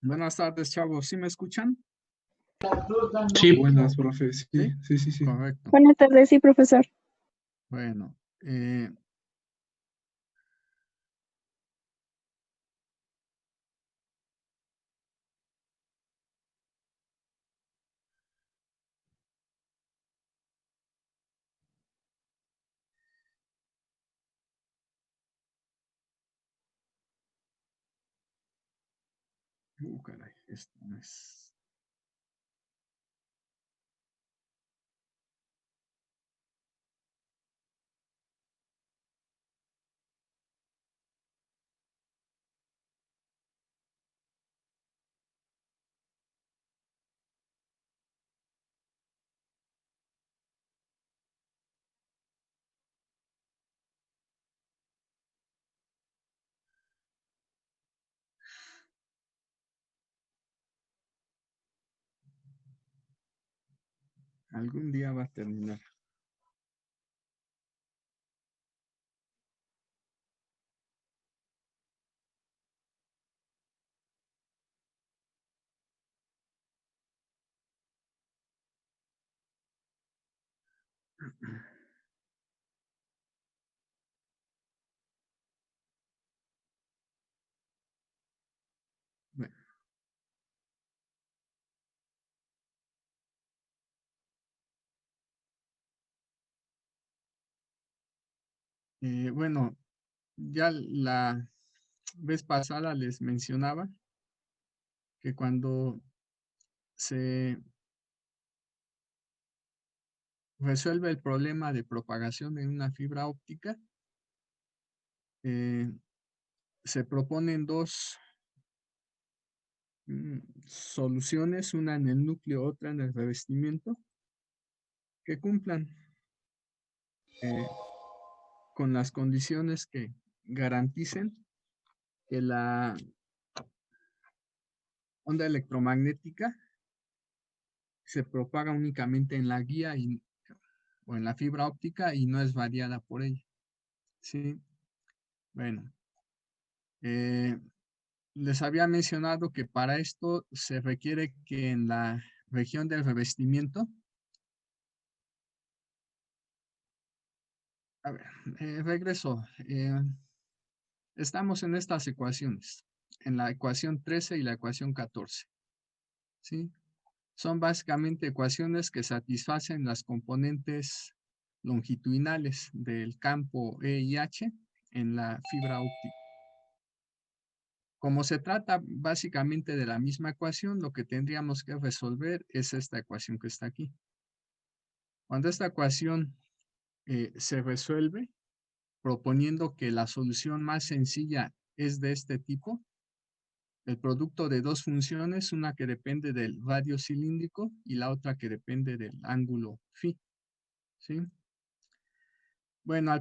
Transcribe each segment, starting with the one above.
Buenas tardes, chavos. ¿Sí me escuchan? Sí, Buenas, profe. Sí, ¿Sí? sí. Correcto. Buenas tardes, sí, profesor. Bueno, caray, esto no es. Algún día va a terminar. Bueno, bueno, ya la vez pasada les mencionaba que cuando se resuelve el problema de propagación en una fibra óptica, se proponen dos soluciones, una en el núcleo, otra en el revestimiento, que cumplan con las condiciones que garanticen que la onda electromagnética se propaga únicamente en la guía o en la fibra óptica y no es variada por ella. Sí, bueno, les había mencionado que para esto se requiere que en la región del revestimiento, a ver, regreso, estamos en estas ecuaciones, en la ecuación 13 y la ecuación 14, ¿sí? Son básicamente ecuaciones que satisfacen las componentes longitudinales del campo E y H en la fibra óptica. Como se trata básicamente de la misma ecuación, lo que tendríamos que resolver es esta ecuación que está aquí. Cuando esta ecuación se resuelve, proponiendo que la solución más sencilla es de este tipo, el producto de dos funciones, una que depende del radio cilíndrico y la otra que depende del ángulo phi, ¿sí? Bueno,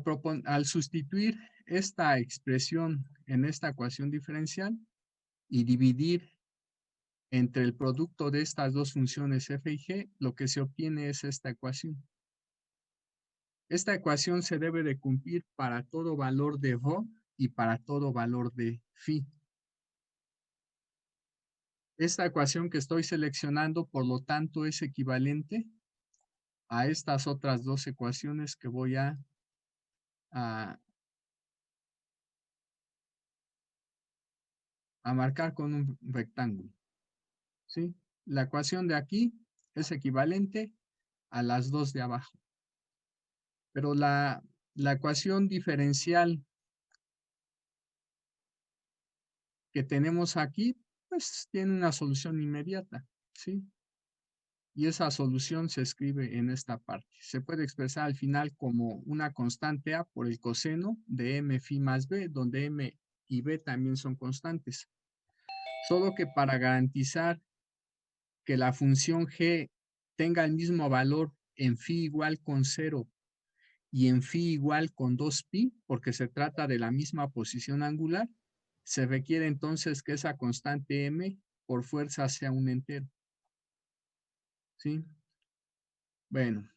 al sustituir esta expresión en esta ecuación diferencial y dividir entre el producto de estas dos funciones f y g, lo que se obtiene es esta ecuación. Esta ecuación se debe de cumplir para todo valor de rho y para todo valor de phi. Esta ecuación que estoy seleccionando, por lo tanto, es equivalente a estas otras dos ecuaciones que voy a marcar con un rectángulo, ¿sí? La ecuación de aquí es equivalente a las dos de abajo. Pero la ecuación diferencial que tenemos aquí, pues tiene una solución inmediata, ¿sí? Y esa solución se escribe en esta parte. Se puede expresar al final como una constante A por el coseno de m phi más b, donde m y b también son constantes. Solo que para garantizar que la función g tenga el mismo valor en phi igual con 0 y en phi igual con 2pi, porque se trata de la misma posición angular, se requiere entonces que esa constante m por fuerza sea un entero. ¿Sí? Bueno.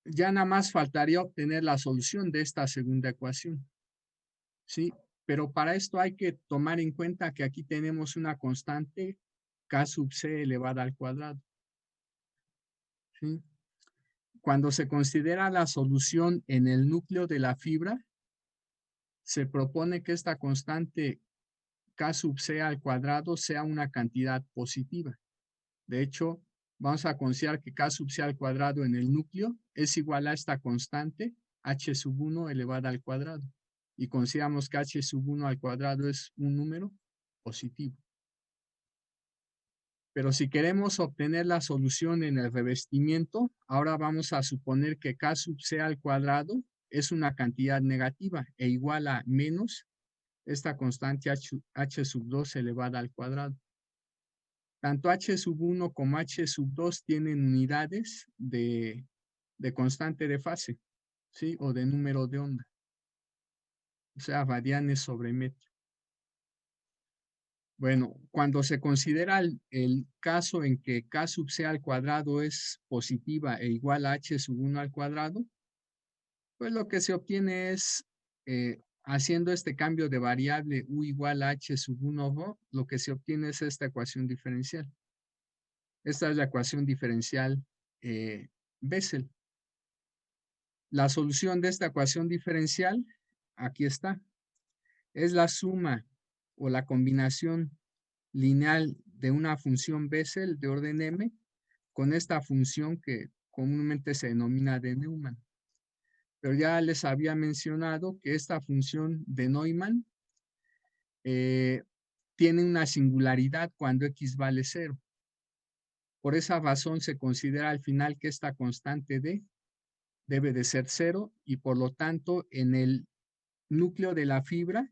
Ya nada más faltaría obtener la solución de esta segunda ecuación. ¿Sí? Pero para esto hay que tomar en cuenta que aquí tenemos una constante K sub C elevada al cuadrado. ¿Sí? Cuando se considera la solución en el núcleo de la fibra, se propone que esta constante K sub C al cuadrado sea una cantidad positiva. De hecho, vamos a considerar que K sub C al cuadrado en el núcleo es igual a esta constante H sub 1 elevada al cuadrado. Y consideramos que H sub 1 al cuadrado es un número positivo. Pero si queremos obtener la solución en el revestimiento, ahora vamos a suponer que K sub C al cuadrado es una cantidad negativa e igual a menos esta constante H sub 2 elevada al cuadrado. Tanto H sub 1 como H sub 2 tienen unidades de constante de fase, ¿sí? O de número de onda. O sea, radianes sobre metro. Bueno, cuando se considera el caso en que K sub C al cuadrado es positiva e igual a H sub 1 al cuadrado, pues lo que se obtiene es, haciendo este cambio de variable U igual a H sub 1 Rho, lo que se obtiene es esta ecuación diferencial. Esta es la ecuación diferencial Bessel. La solución de esta ecuación diferencial, aquí está, es la suma o la combinación lineal de una función Bessel de orden m con esta función que comúnmente se denomina de Neumann. Pero ya les había mencionado que esta función de Neumann tiene una singularidad cuando x vale 0. Por esa razón se considera al final que esta constante d debe de ser 0 y por lo tanto en el núcleo de la fibra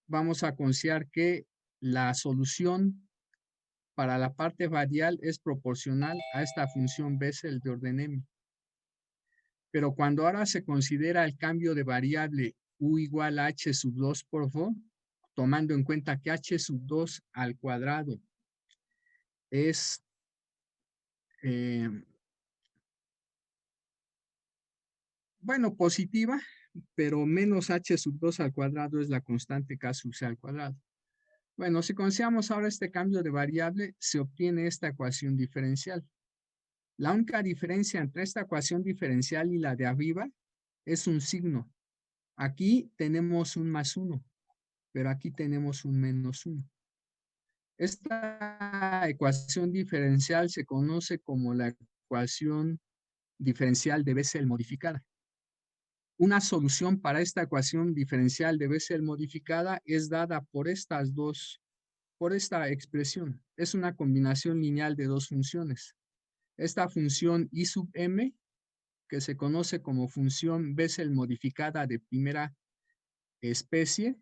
vamos a considerar que la solución para la parte radial es proporcional a esta función Bessel de orden m. Pero cuando ahora se considera el cambio de variable u igual a h sub 2 por rho, tomando en cuenta que h sub 2 al cuadrado es bueno, positiva, pero menos h sub 2 al cuadrado es la constante k sub c al cuadrado. Bueno, si consideramos ahora este cambio de variable, se obtiene esta ecuación diferencial. La única diferencia entre esta ecuación diferencial y la de arriba es un signo. Aquí tenemos un más 1, pero aquí tenemos un menos 1. Esta ecuación diferencial se conoce como la ecuación diferencial de Bessel modificada. Una solución para esta ecuación diferencial de Bessel modificada es dada por estas dos, por esta expresión. Es una combinación lineal de dos funciones. Esta función I sub m, que se conoce como función Bessel modificada de primera especie,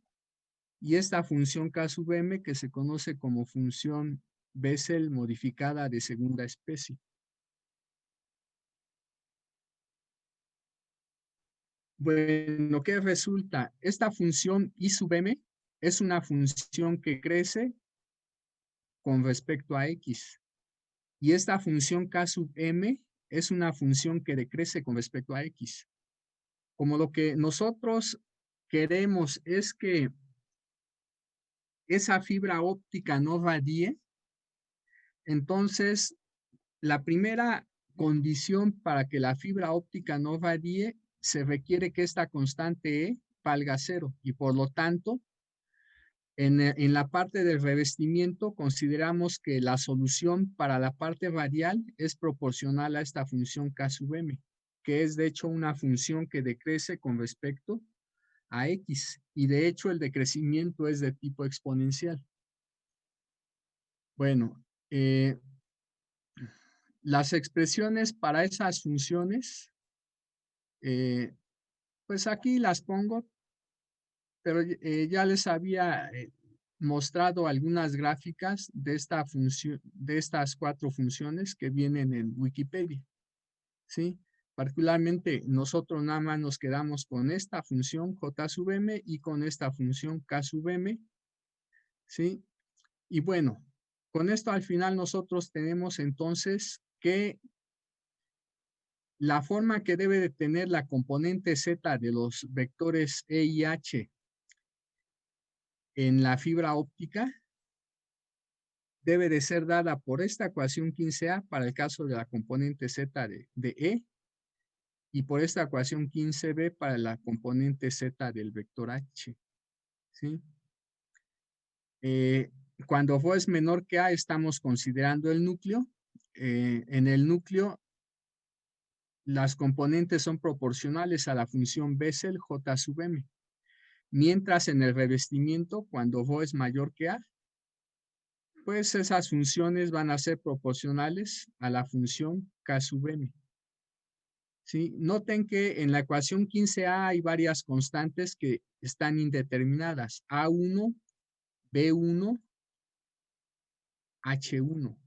y esta función K sub m, que se conoce como función Bessel modificada de segunda especie. Bueno, ¿qué resulta? Esta función I sub m es una función que crece con respecto a x. Y esta función K sub m es una función que decrece con respecto a x. Como lo que nosotros queremos es que esa fibra óptica no radie, entonces la primera condición para que la fibra óptica no radie se requiere que esta constante E valga 0 y por lo tanto en la parte del revestimiento consideramos que la solución para la parte radial es proporcional a esta función K sub m, que es de hecho una función que decrece con respecto a x y de hecho el decrecimiento es de tipo exponencial. Bueno, las expresiones para esas funciones, pues aquí las pongo, pero ya les había mostrado algunas gráficas de esta función, de estas 4 funciones que vienen en Wikipedia, ¿sí? Particularmente nosotros nada más nos quedamos con esta función J sub m y con esta función K sub m, ¿sí? Y bueno, con esto al final nosotros tenemos entonces que la forma que debe de tener la componente Z de los vectores E y H en la fibra óptica debe de ser dada por esta ecuación 15A para el caso de la componente Z de E y por esta ecuación 15B para la componente Z del vector H. ¿Sí? Cuando Rho es menor que A, estamos considerando el núcleo. En el núcleo, las componentes son proporcionales a la función Bessel J sub M. Mientras en el revestimiento, cuando Rho es mayor que A, pues esas funciones van a ser proporcionales a la función K sub M. ¿Sí? Noten que en la ecuación 15A hay varias constantes que están indeterminadas. A1, B1, H1.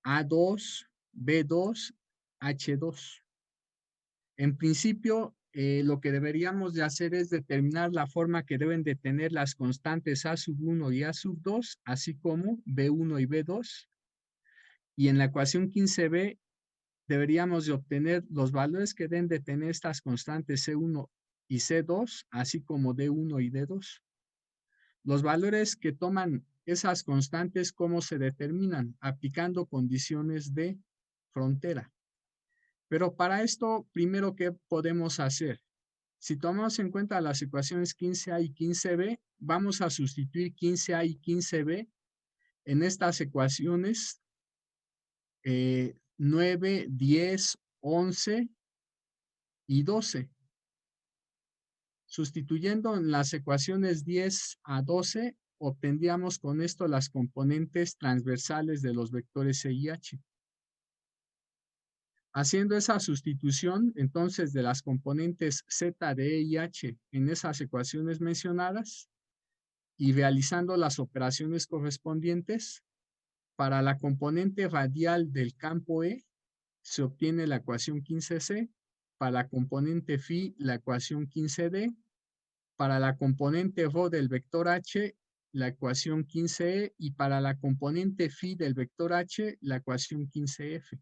A2, B2, H2. En principio, lo que deberíamos de hacer es determinar la forma que deben de tener las constantes A sub 1 y A sub 2, así como B1 y B2. Y en la ecuación 15B deberíamos de obtener los valores que deben de tener estas constantes C1 y C2, así como D1 y D2. Los valores que toman esas constantes, ¿cómo se determinan? Aplicando condiciones de frontera. Pero para esto, primero, ¿qué podemos hacer? Si tomamos en cuenta las ecuaciones 15A y 15B, vamos a sustituir 15A y 15B en estas ecuaciones 9, 10, 11 y 12. Sustituyendo en las ecuaciones 10 a 12, obtendríamos con esto las componentes transversales de los vectores E y H. Haciendo esa sustitución, entonces, de las componentes Z de E y H en esas ecuaciones mencionadas y realizando las operaciones correspondientes, para la componente radial del campo E se obtiene la ecuación 15C, para la componente phi la ecuación 15D, para la componente rho del vector H la ecuación 15E y para la componente phi del vector H la ecuación 15F.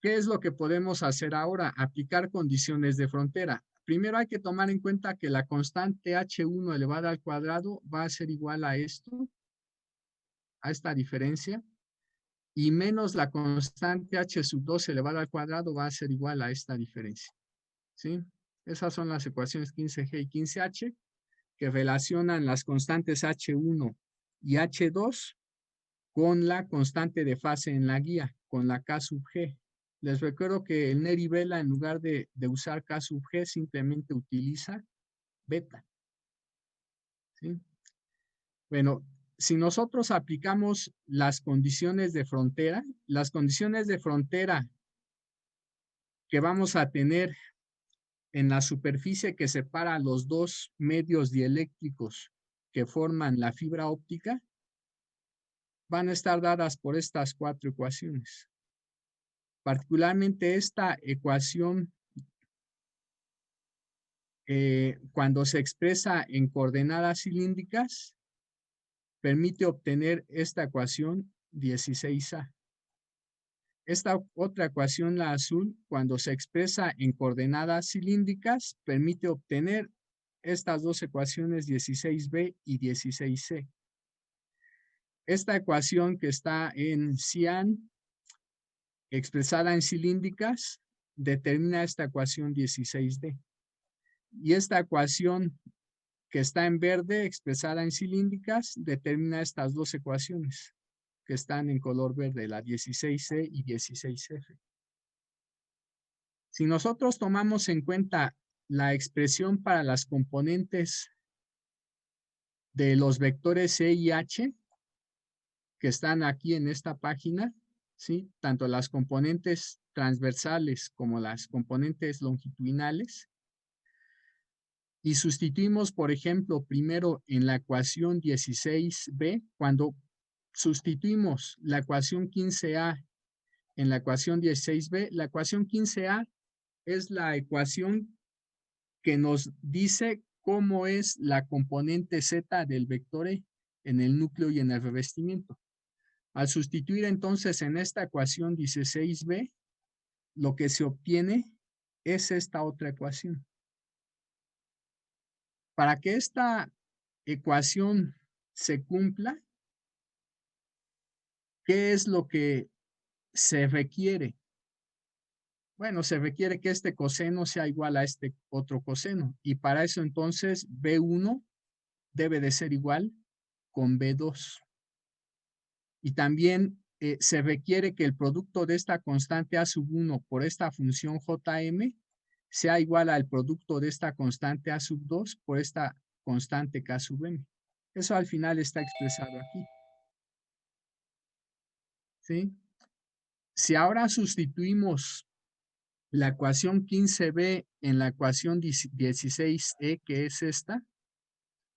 ¿Qué es lo que podemos hacer ahora? Aplicar condiciones de frontera. Primero hay que tomar en cuenta que la constante H1 elevada al cuadrado va a ser igual a esto, a esta diferencia, y menos la constante H sub 2 elevada al cuadrado va a ser igual a esta diferencia. ¿Sí? Esas son las ecuaciones 15G y 15H que relacionan las constantes H1 y H2 con la constante de fase en la guía, con la K sub G. Les recuerdo que el Neri Vela, en lugar de usar K sub G, simplemente utiliza beta. ¿Sí? Bueno, si nosotros aplicamos las condiciones de frontera que vamos a tener en la superficie que separa los dos medios dieléctricos que forman la fibra óptica, van a estar dadas por estas cuatro ecuaciones. Particularmente esta ecuación, cuando se expresa en coordenadas cilíndricas, permite obtener esta ecuación 16A. Esta otra ecuación, la azul, cuando se expresa en coordenadas cilíndricas, permite obtener estas dos ecuaciones 16B y 16C. Esta ecuación que está en cian, expresada en cilíndricas, determina esta ecuación 16D. Y esta ecuación que está en verde, expresada en cilíndricas, determina estas dos ecuaciones que están en color verde, la 16C y 16F. Si nosotros tomamos en cuenta la expresión para las componentes de los vectores E y H, que están aquí en esta página, ¿sí? Tanto las componentes transversales como las componentes longitudinales, y sustituimos, por ejemplo, primero en la ecuación 16B, cuando sustituimos la ecuación 15A en la ecuación 16B, la ecuación 15A es la ecuación que nos dice cómo es la componente Z del vector E en el núcleo y en el revestimiento. Al sustituir entonces en esta ecuación 16B, lo que se obtiene es esta otra ecuación. Para que esta ecuación se cumpla, ¿qué es lo que se requiere? Bueno, se requiere que este coseno sea igual a este otro coseno. Y para eso entonces B1 debe de ser igual con B2. Y también se requiere que el producto de esta constante A sub 1 por esta función Jm sea igual al producto de esta constante A sub 2 por esta constante K sub m. Eso al final está expresado aquí. ¿Sí? Si ahora sustituimos la ecuación 15b en la ecuación 16e, que es esta,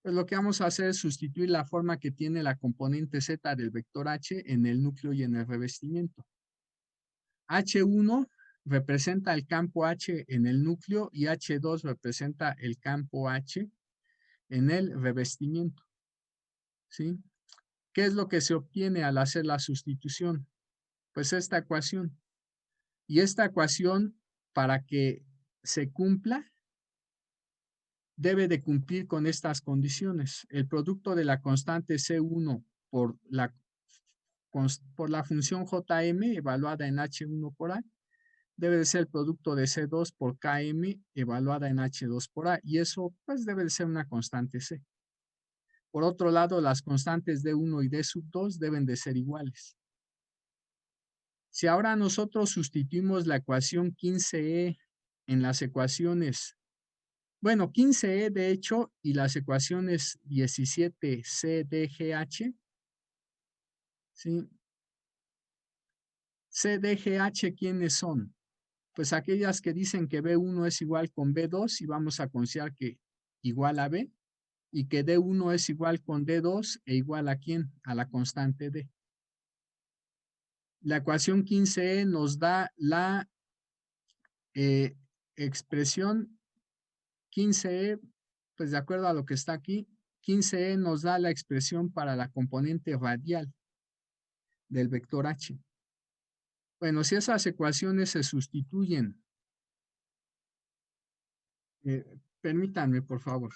pues lo que vamos a hacer es sustituir la forma que tiene la componente z del vector h en el núcleo y en el revestimiento. H1 representa el campo H en el núcleo y H2 representa el campo H en el revestimiento. ¿Sí? ¿Qué es lo que se obtiene al hacer la sustitución? Pues esta ecuación. Y esta ecuación, para que se cumpla, debe de cumplir con estas condiciones. El producto de la constante C1 por la función Jm evaluada en H1 por A debe de ser el producto de C2 por Km evaluada en H2 por A, y eso pues debe de ser una constante C. Por otro lado, las constantes D1 y D sub 2 deben de ser iguales. Si ahora nosotros sustituimos la ecuación 15e en las ecuaciones, bueno, 15e de hecho, y las ecuaciones 17c, d, g, h, ¿sí? C, D, G, H, ¿quiénes son? Pues aquellas que dicen que B1 es igual con B2 y vamos a considerar que igual a B, y que D1 es igual con D2 e igual a ¿quién? A la constante D. La ecuación 15e nos da la expresión 15e, pues de acuerdo a lo que está aquí, 15e nos da la expresión para la componente radial del vector H. Bueno, si esas ecuaciones se sustituyen, permítanme, por favor.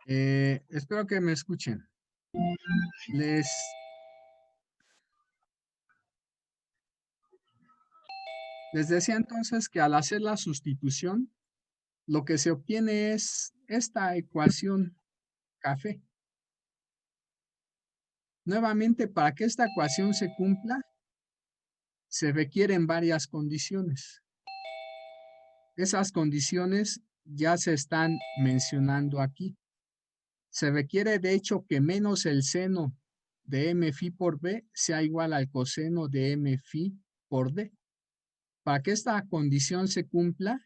Espero que me escuchen. Les decía entonces que al hacer la sustitución, lo que se obtiene es esta ecuación café. Nuevamente, para que esta ecuación se cumpla, se requieren varias condiciones. Esas condiciones ya se están mencionando aquí. Se requiere, de hecho, que menos el seno de m phi por b sea igual al coseno de m phi por d. Para que esta condición se cumpla,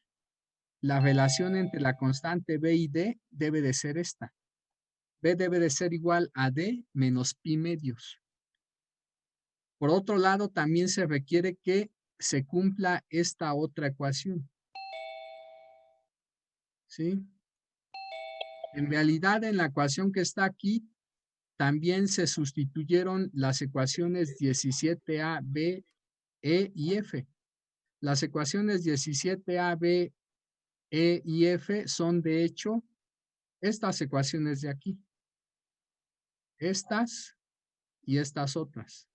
la relación entre la constante b y d debe de ser esta. B debe de ser igual a d menos pi medios. Por otro lado, también se requiere que se cumpla esta otra ecuación. ¿Sí? En realidad, en la ecuación que está aquí, también se sustituyeron las ecuaciones 17a, b, e y f. Las ecuaciones 17a, b, e y f son, de hecho, estas ecuaciones de aquí. Estas y estas otras.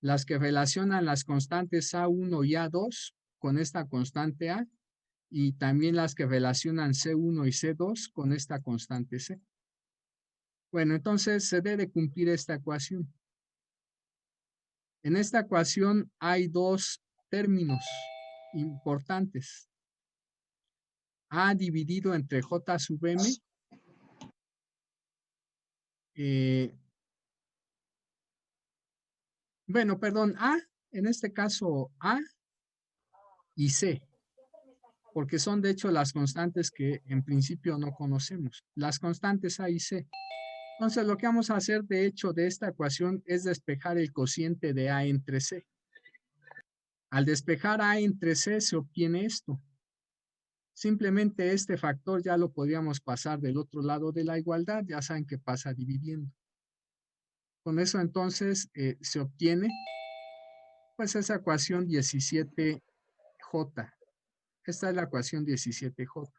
Las que relacionan las constantes A1 y A2 con esta constante A, y también las que relacionan C1 y C2 con esta constante C. Bueno, entonces se debe cumplir esta ecuación. En esta ecuación hay dos términos importantes. A dividido entre J sub M. Bueno, perdón, A, en este caso A y C, porque son de hecho las constantes que en principio no conocemos, las constantes A y C. Entonces lo que vamos a hacer de hecho de esta ecuación es despejar el cociente de A entre C. Al despejar A entre C se obtiene esto. Simplemente este factor ya lo podríamos pasar del otro lado de la igualdad, ya saben que pasa dividiendo. Con eso entonces se obtiene pues esa ecuación 17J. Esta es la ecuación 17J.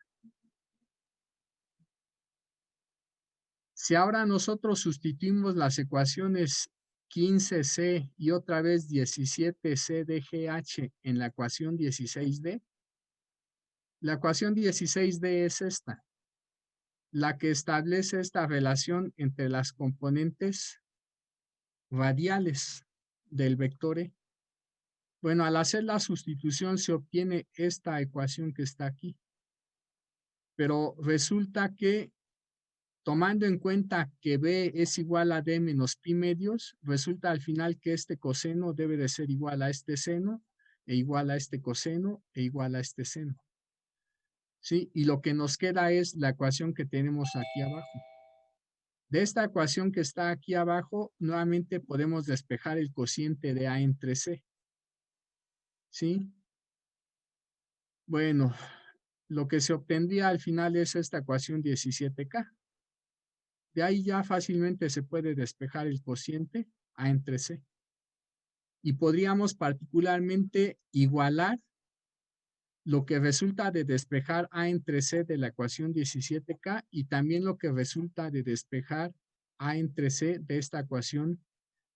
Si ahora nosotros sustituimos las ecuaciones 15C y otra vez 17C de GH en la ecuación 16D, la ecuación 16D es esta, la que establece esta relación entre las componentes radiales del vector E. Bueno, al hacer la sustitución se obtiene esta ecuación que está aquí. Pero resulta que, tomando en cuenta que B es igual a D menos pi medios, resulta al final que este coseno debe de ser igual a este seno, e igual a este coseno, e igual a este seno. ¿Sí? Y lo que nos queda es la ecuación que tenemos aquí abajo. De esta ecuación que está aquí abajo, nuevamente podemos despejar el cociente de A entre C. ¿Sí? Bueno, lo que se obtendría al final es esta ecuación 17K. De ahí ya fácilmente se puede despejar el cociente A entre C. Y podríamos particularmente igualar lo que resulta de despejar A entre C de la ecuación 17K y también lo que resulta de despejar A entre C de esta ecuación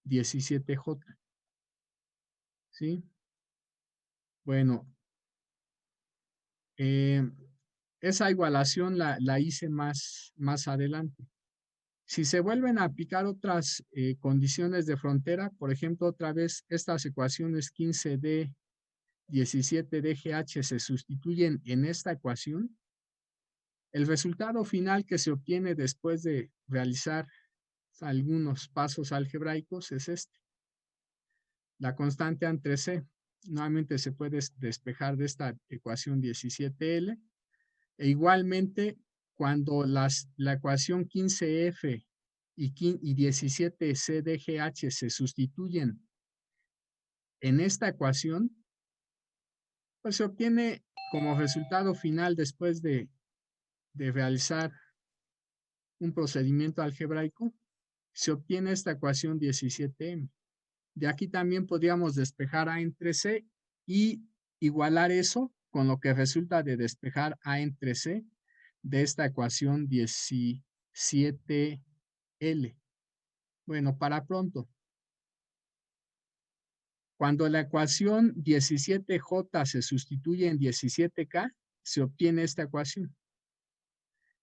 17J. ¿Sí? Bueno, esa igualación la hice más adelante. Si se vuelven a aplicar otras condiciones de frontera, por ejemplo, otra vez estas ecuaciones 15D, 17DGH se sustituyen en esta ecuación, el resultado final que se obtiene después de realizar algunos pasos algebraicos es este. La constante entre C nuevamente se puede despejar de esta ecuación 17L e igualmente cuando la ecuación 15F y 17CDGH se sustituyen en esta ecuación, pues se obtiene como resultado final después de realizar un procedimiento algebraico, se obtiene esta ecuación 17M. De aquí también podríamos despejar A entre C y igualar eso con lo que resulta de despejar A entre C de esta ecuación 17 17L. Bueno, para pronto. Cuando la ecuación 17J se sustituye en 17K, se obtiene esta ecuación.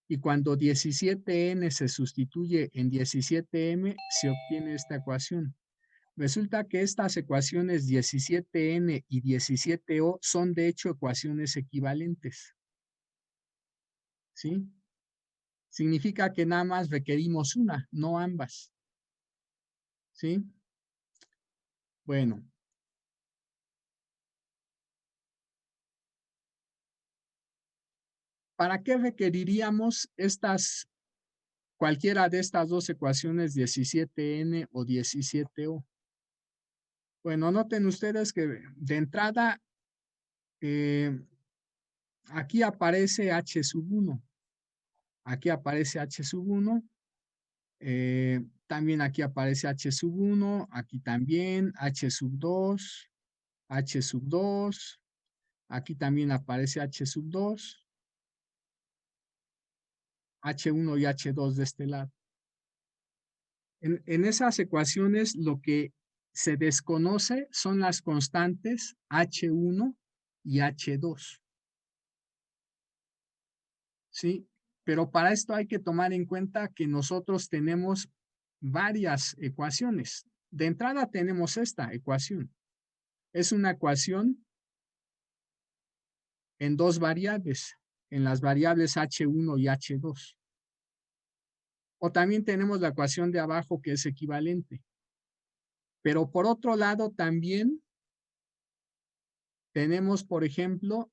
Y cuando 17N se sustituye en 17M, se obtiene esta ecuación. Resulta que estas ecuaciones 17N y 17O son de hecho ecuaciones equivalentes. ¿Sí? Significa que nada más requerimos una, no ambas. ¿Sí? Bueno. ¿Para qué requeriríamos cualquiera de estas dos ecuaciones 17N o 17O? Bueno, noten ustedes que de entrada aquí aparece H sub 1. Aquí aparece H sub 1. También aquí aparece H sub 1. Aquí también H sub 2. H sub 2. Aquí también aparece H sub 2. H1 y H2 de este lado. En esas ecuaciones lo que se desconoce son las constantes H1 y H2. ¿Sí? Pero para esto hay que tomar en cuenta que nosotros tenemos varias ecuaciones. De entrada tenemos esta ecuación. Es una ecuación en dos variables, en las variables H1 y H2. O también tenemos la ecuación de abajo que es equivalente. Pero por otro lado también tenemos, por ejemplo,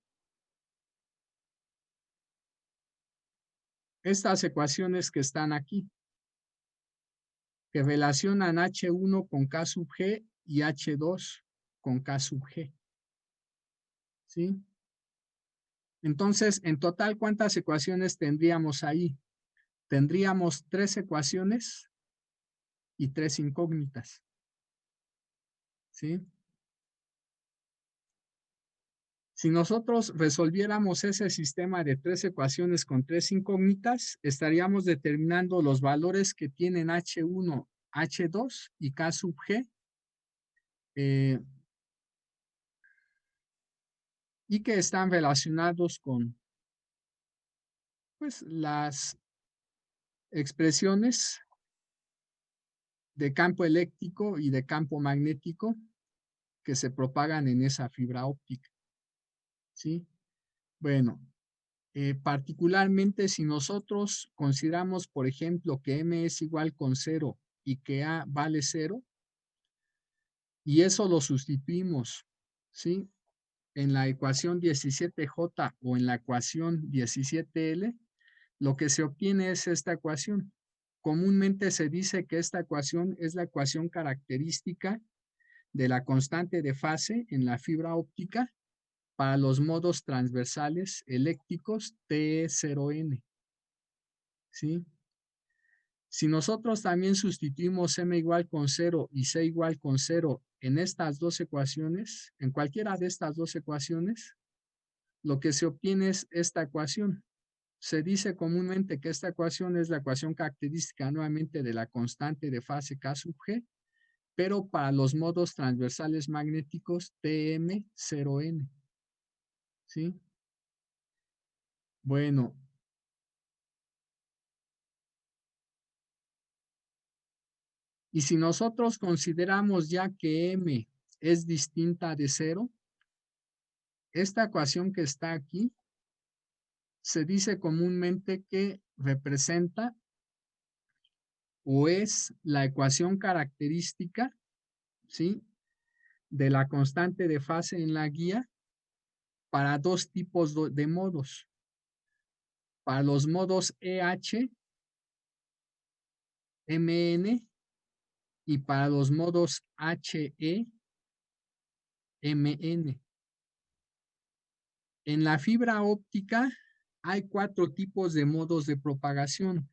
estas ecuaciones que están aquí, que relacionan H1 con K sub G y H2 con K sub G. ¿Sí? Entonces, en total, ¿cuántas ecuaciones tendríamos ahí? Tendríamos 3 ecuaciones y 3 incógnitas. ¿Sí? Si nosotros resolviéramos ese sistema de 3 ecuaciones con 3 incógnitas, estaríamos determinando los valores que tienen H1, H2 y K sub G. Y que están relacionados con pues, las expresiones de campo eléctrico y de campo magnético que se propagan en esa fibra óptica. ¿Sí? Bueno, particularmente si nosotros consideramos, por ejemplo, que M es igual con 0 y que A vale 0, y eso lo sustituimos, ¿sí? En la ecuación 17J o en la ecuación 17L, lo que se obtiene es esta ecuación. Comúnmente se dice que esta ecuación es la ecuación característica de la constante de fase en la fibra óptica para los modos transversales eléctricos TE0N. ¿Sí? Si nosotros también sustituimos M igual con 0 y C igual con 0 en estas dos ecuaciones, en cualquiera de estas dos ecuaciones, lo que se obtiene es esta ecuación. Se dice comúnmente que esta ecuación es la ecuación característica nuevamente de la constante de fase K sub G, pero para los modos transversales magnéticos TM0N. ¿Sí? Bueno. Y si nosotros consideramos ya que M es distinta de 0, esta ecuación que está aquí se dice comúnmente que representa o es la ecuación característica, ¿sí?, de la constante de fase en la guía para dos tipos de modos. Para los modos EH, MN y para los modos HE, MN. En la fibra óptica hay 4 tipos de modos de propagación.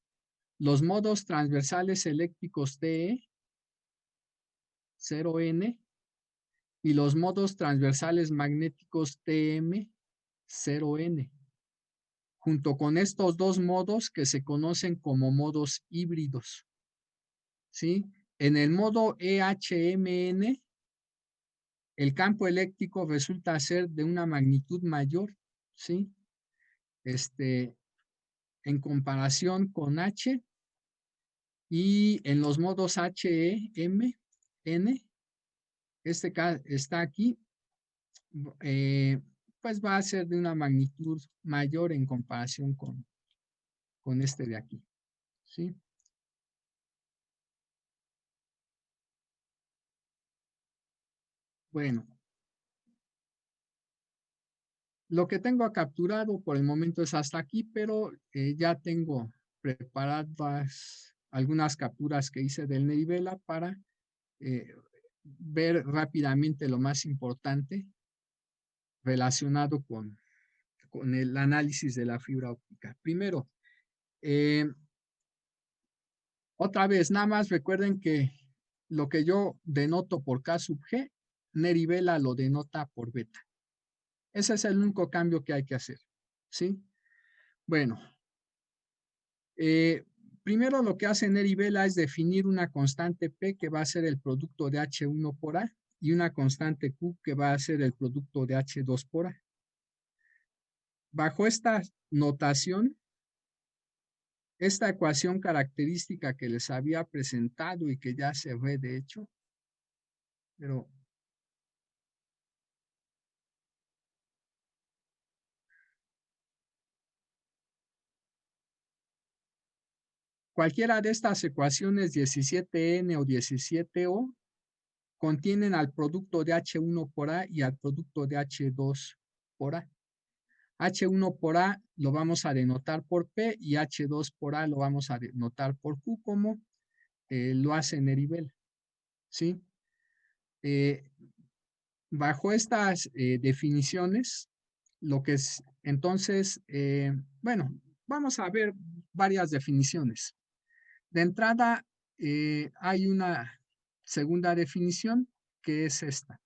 Los modos transversales eléctricos TE, 0N, y los modos transversales magnéticos TM, 0N. junto con estos dos modos que se conocen como modos híbridos, ¿sí? En el modo EHMN, el campo eléctrico resulta ser de una magnitud mayor, ¿sí? En comparación con H, y en los modos HEMN, está aquí, pues va a ser de una magnitud mayor en comparación con este de aquí, ¿sí? Bueno, lo que tengo capturado por el momento es hasta aquí, pero ya tengo preparadas algunas capturas que hice del Nerivela para ver rápidamente lo más importante relacionado con el análisis de la fibra óptica. Primero, otra vez, nada más recuerden que lo que yo denoto por K sub G, Nerivela lo denota por beta. Ese es el único cambio que hay que hacer, ¿sí? Bueno, primero lo que hace Nerivela es definir una constante P que va a ser el producto de H1 por A y una constante Q que va a ser el producto de H2 por A. Bajo esta notación, esta ecuación característica que les había presentado y que ya se ve de hecho, pero cualquiera de estas ecuaciones 17N o 17O contienen al producto de H1 por A y al producto de H2 por A. H1 por A lo vamos a denotar por P y H2 por A lo vamos a denotar por Q, como lo hace Nerivela, ¿sí? Bajo estas definiciones, lo que es, entonces, bueno, vamos a ver varias definiciones. De entrada, hay una segunda definición que es esta.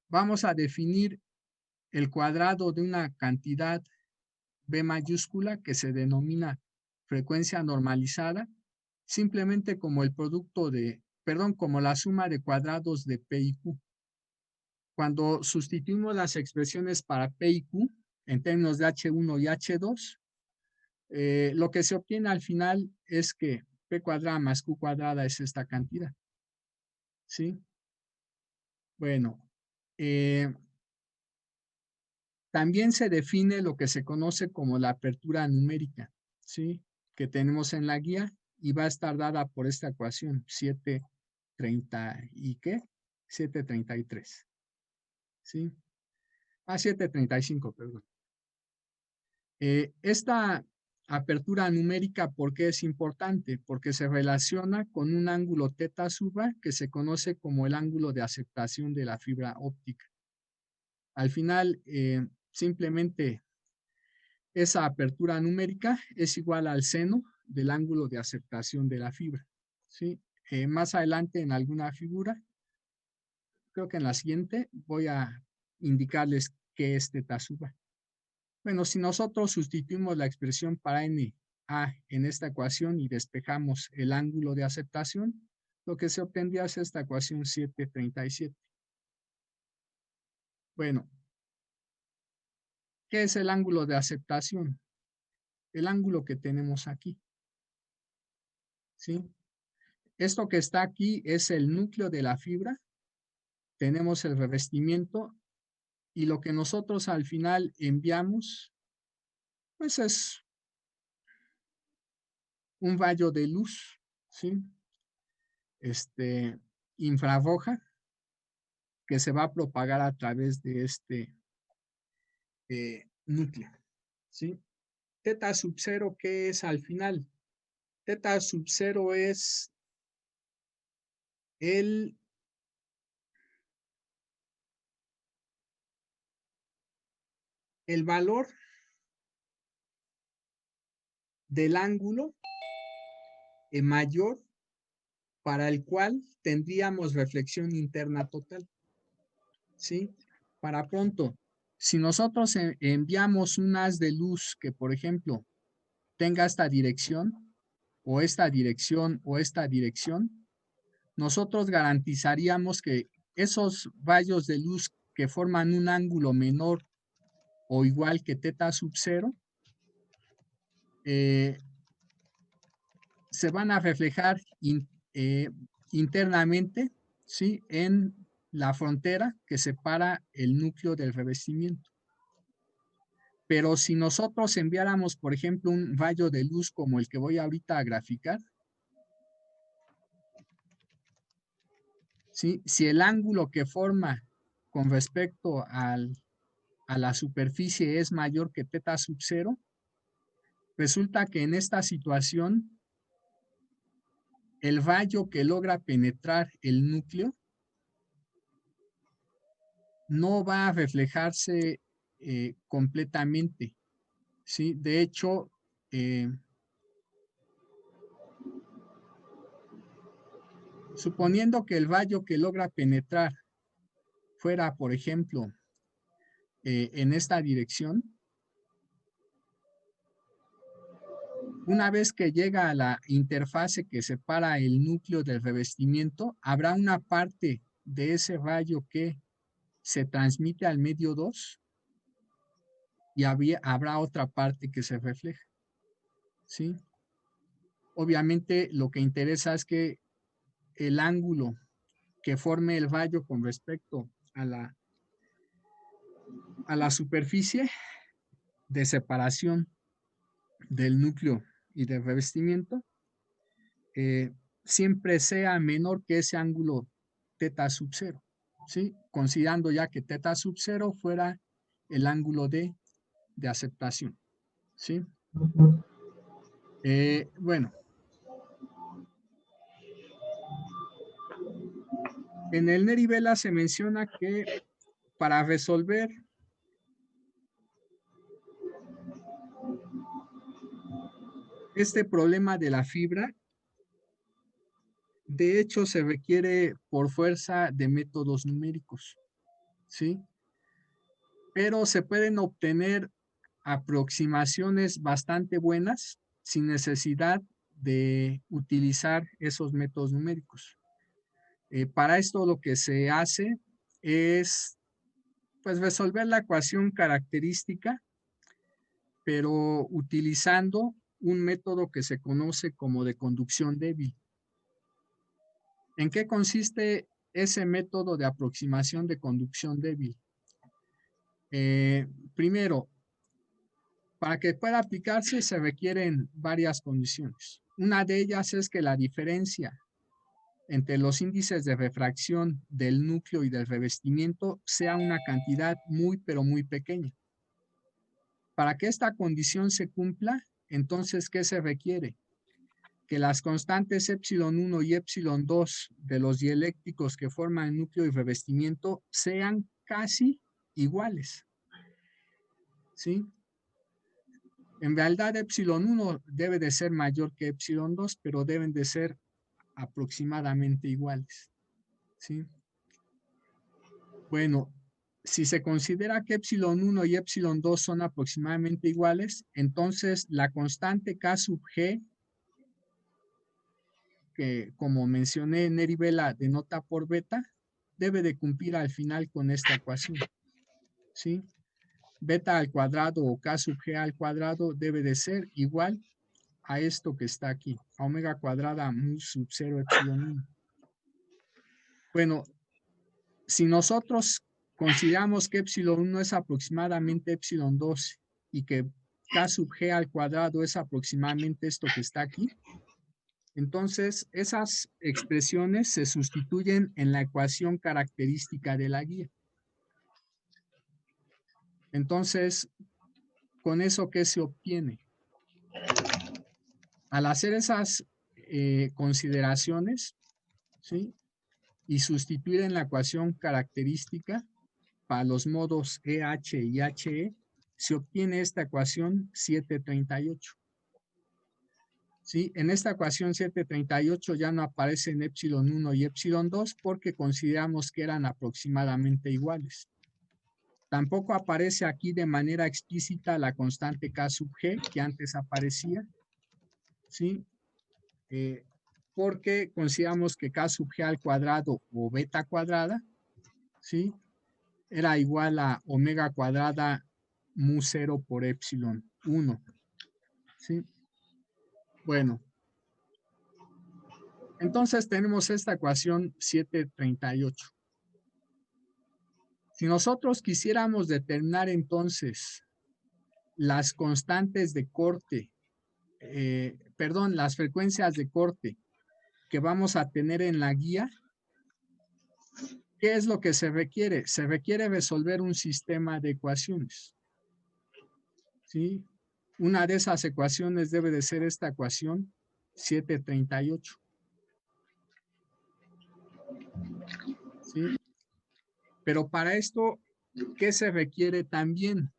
Vamos a definir el cuadrado de una cantidad B mayúscula que se denomina frecuencia normalizada, simplemente como el producto de, perdón, como la suma de cuadrados de P y Q. Cuando sustituimos las expresiones para P y Q en términos de H1 y H2, lo que se obtiene al final es que P cuadrada más Q cuadrada es esta cantidad, ¿sí? Bueno, también se define lo que se conoce como la apertura numérica, ¿sí? Que tenemos en la guía y va a estar dada por esta ecuación 730 y ¿qué? 733, ¿sí? 735, perdón. Esta apertura numérica, ¿por qué es importante? Porque se relaciona con un ángulo teta sub A que se conoce como el ángulo de aceptación de la fibra óptica. Al final, simplemente esa apertura numérica es igual al seno del ángulo de aceptación de la fibra, ¿sí? Más adelante en alguna figura, creo que en la siguiente, voy a indicarles qué es teta sub A. Bueno, si nosotros sustituimos la expresión para NA en esta ecuación y despejamos el ángulo de aceptación, lo que se obtendría es esta ecuación 737. Bueno, ¿qué es el ángulo de aceptación? El ángulo que tenemos aquí, ¿sí? Esto que está aquí es el núcleo de la fibra, tenemos el revestimiento y lo que nosotros al final enviamos, pues es un rayo de luz, ¿sí? Infrarroja, que se va a propagar a través de este núcleo, ¿sí? Teta sub 0, ¿qué es al final? Teta sub 0 es el valor del ángulo mayor para el cual tendríamos reflexión interna total, ¿sí? Para pronto, Si nosotros enviamos un haz de luz que, por ejemplo, tenga esta dirección, o esta dirección, o esta dirección, nosotros garantizaríamos que esos rayos de luz que forman un ángulo menor o igual que θ sub 0, se van a reflejar internamente, ¿sí?, en la frontera que separa el núcleo del revestimiento. Pero si nosotros enviáramos, por ejemplo, un rayo de luz como el que voy ahorita a graficar, ¿sí?, si el ángulo que forma con respecto a la superficie es mayor que θ sub 0, resulta que en esta situación el rayo que logra penetrar el núcleo no va a reflejarse completamente, ¿sí? De hecho, suponiendo que el rayo que logra penetrar fuera, por ejemplo, en esta dirección, una vez que llega a la interfase que separa el núcleo del revestimiento, habrá una parte de ese rayo que se transmite al medio 2 y habrá otra parte que se refleja, ¿sí? Obviamente lo que interesa es que el ángulo que forme el rayo con respecto a la superficie de separación del núcleo y del revestimiento siempre sea menor que ese ángulo θ sub 0, ¿sí? Considerando ya que θ sub 0 fuera el ángulo de aceptación, ¿sí? Bueno, en el Neri Vela se menciona que para resolver este problema de la fibra, de hecho se requiere por fuerza de métodos numéricos, ¿sí? Pero se pueden obtener aproximaciones bastante buenas sin necesidad de utilizar esos métodos numéricos. Para esto lo que se hace es pues resolver la ecuación característica, pero utilizando un método que se conoce como de conducción débil. ¿En qué consiste ese método de aproximación de conducción débil? Primero, para que pueda aplicarse se requieren varias condiciones. Una de ellas es que la diferencia entre los índices de refracción del núcleo y del revestimiento sea una cantidad muy, pero muy pequeña. Para que esta condición se cumpla, entonces, ¿qué se requiere? Que las constantes ε1 y ε2 de los dieléctricos que forman el núcleo y revestimiento sean casi iguales, ¿sí? En realidad, ε1 debe de ser mayor que ε2, pero deben de ser aproximadamente iguales, ¿sí? Bueno, si se considera que ε1 y ε2 son aproximadamente iguales, entonces la constante K sub G, que como mencioné, Neri Vela denota por beta, debe de cumplir al final con esta ecuación, ¿sí? Beta al cuadrado o K sub G al cuadrado debe de ser igual a esto que está aquí, a omega cuadrada mu sub 0 ε1. Bueno, si nosotros consideramos que ε1 es aproximadamente ε2 y que K sub G al cuadrado es aproximadamente esto que está aquí, entonces esas expresiones se sustituyen en la ecuación característica de la guía. Entonces, ¿con eso qué se obtiene? Al hacer esas consideraciones, ¿sí?, y sustituir en la ecuación característica para los modos EH y HE, se obtiene esta ecuación 738. ¿Sí? En esta ecuación 738 ya no aparecen ε1 y ε2 porque consideramos que eran aproximadamente iguales. Tampoco aparece aquí de manera explícita la constante K sub G que antes aparecía, ¿sí? Porque consideramos que K sub G al cuadrado o beta cuadrada, ¿sí? Era igual a omega cuadrada mu 0 por epsilon 1, ¿sí? Bueno, entonces tenemos esta ecuación 738. Si nosotros quisiéramos determinar entonces las constantes de corte, perdón, las frecuencias de corte que vamos a tener en la guía, ¿qué es lo que se requiere? Se requiere resolver un sistema de ecuaciones, ¿sí? Una de esas ecuaciones debe de ser esta ecuación 738, ¿sí? Pero para esto, ¿qué se requiere también?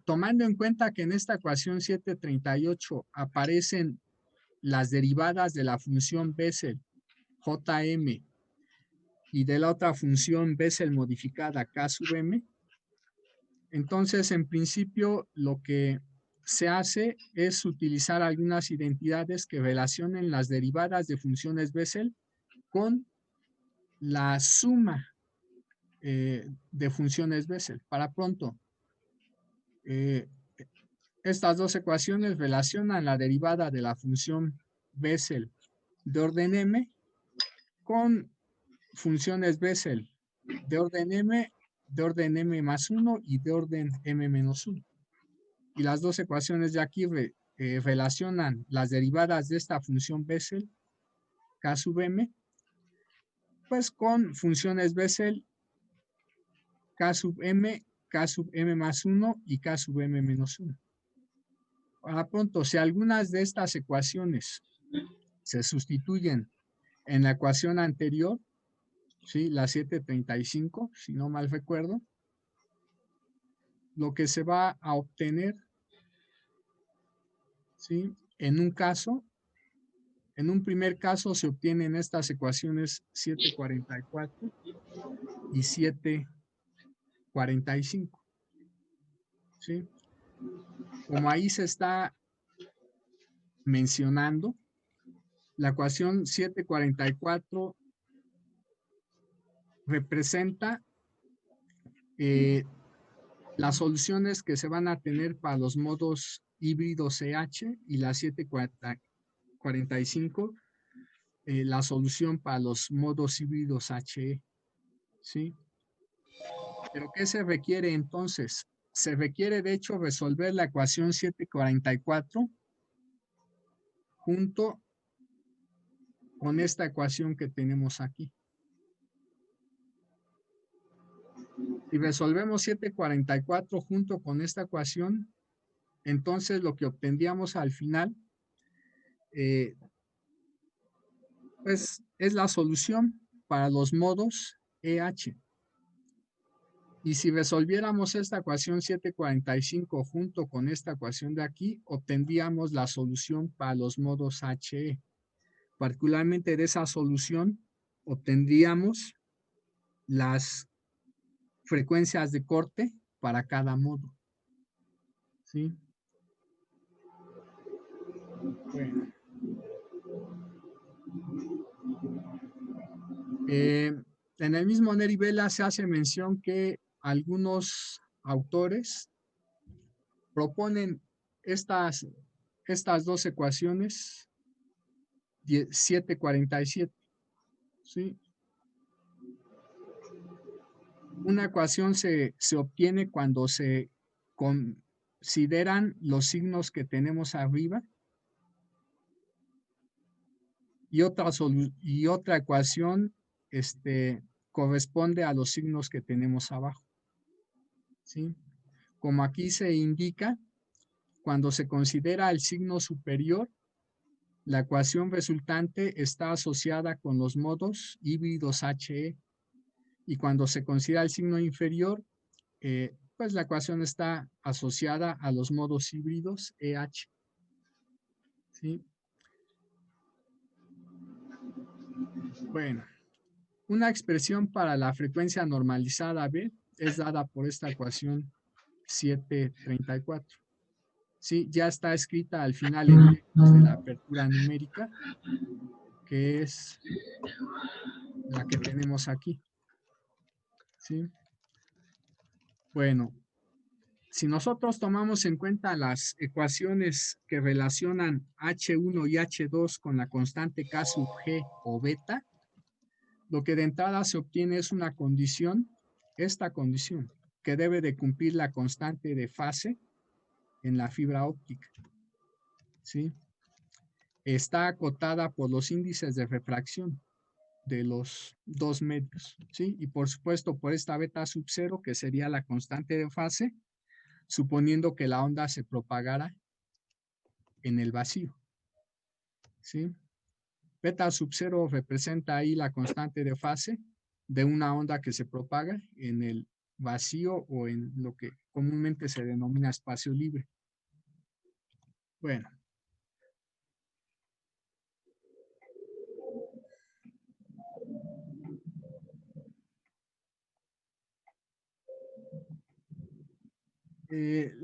Tomando en cuenta que en esta ecuación 738 aparecen las derivadas de la función Bessel, Jm, y de la otra función Bessel modificada K sub m, entonces en principio lo que se hace es utilizar algunas identidades que relacionen las derivadas de funciones Bessel con la suma de funciones Bessel. Para pronto, estas dos ecuaciones relacionan la derivada de la función Bessel de orden m con funciones Bessel de orden m más 1 y de orden m menos 1. Y las dos ecuaciones de aquí relacionan las derivadas de esta función Bessel, K sub m, pues con funciones Bessel, K sub m más 1 y K sub m menos 1. Para pronto, si algunas de estas ecuaciones se sustituyen en la ecuación anterior, ¿sí? La 735, si no mal recuerdo, lo que se va a obtener, ¿sí? En un primer caso se obtienen estas ecuaciones 744 y 745, ¿sí? Como ahí se está mencionando, la ecuación 744 representa las soluciones que se van a tener para los modos híbridos EH, y la 745 la solución para los modos híbridos HE, ¿sí? ¿Pero qué se requiere entonces? Se requiere de hecho resolver la ecuación 744 junto con esta ecuación que tenemos aquí. Si resolvemos 744 junto con esta ecuación, entonces lo que obtendríamos al final pues es la solución para los modos EH. Y si resolviéramos esta ecuación 745 junto con esta ecuación de aquí, obtendríamos la solución para los modos HE. Particularmente de esa solución obtendríamos las frecuencias de corte para cada modo, ¿sí? Bueno. En el mismo Neri Vela se hace mención que algunos autores proponen estas dos ecuaciones 747, ¿sí? Una ecuación se obtiene cuando se consideran los signos que tenemos arriba y otra ecuación corresponde a los signos que tenemos abajo, ¿sí? Como aquí se indica, cuando se considera el signo superior, la ecuación resultante está asociada con los modos híbridos HE, y cuando se considera el signo inferior, pues la ecuación está asociada a los modos híbridos EH, ¿sí? Bueno, una expresión para la frecuencia normalizada B es dada por esta ecuación 734. ¿Sí? Ya está escrita al final en términos de la apertura numérica, que es la que tenemos aquí. ¿Sí? Bueno, si nosotros tomamos en cuenta las ecuaciones que relacionan H1 y H2 con la constante K sub G o beta, lo que de entrada se obtiene es una condición, esta condición, que debe de cumplir la constante de fase en la fibra óptica. ¿Sí? Está acotada por los índices de refracción de los dos medios, ¿sí? Y por supuesto por esta beta sub 0, que sería la constante de fase, suponiendo que la onda se propagara en el vacío, ¿sí? Beta sub 0 representa ahí la constante de fase de una onda que se propaga en el vacío o en lo que comúnmente se denomina espacio libre. Bueno.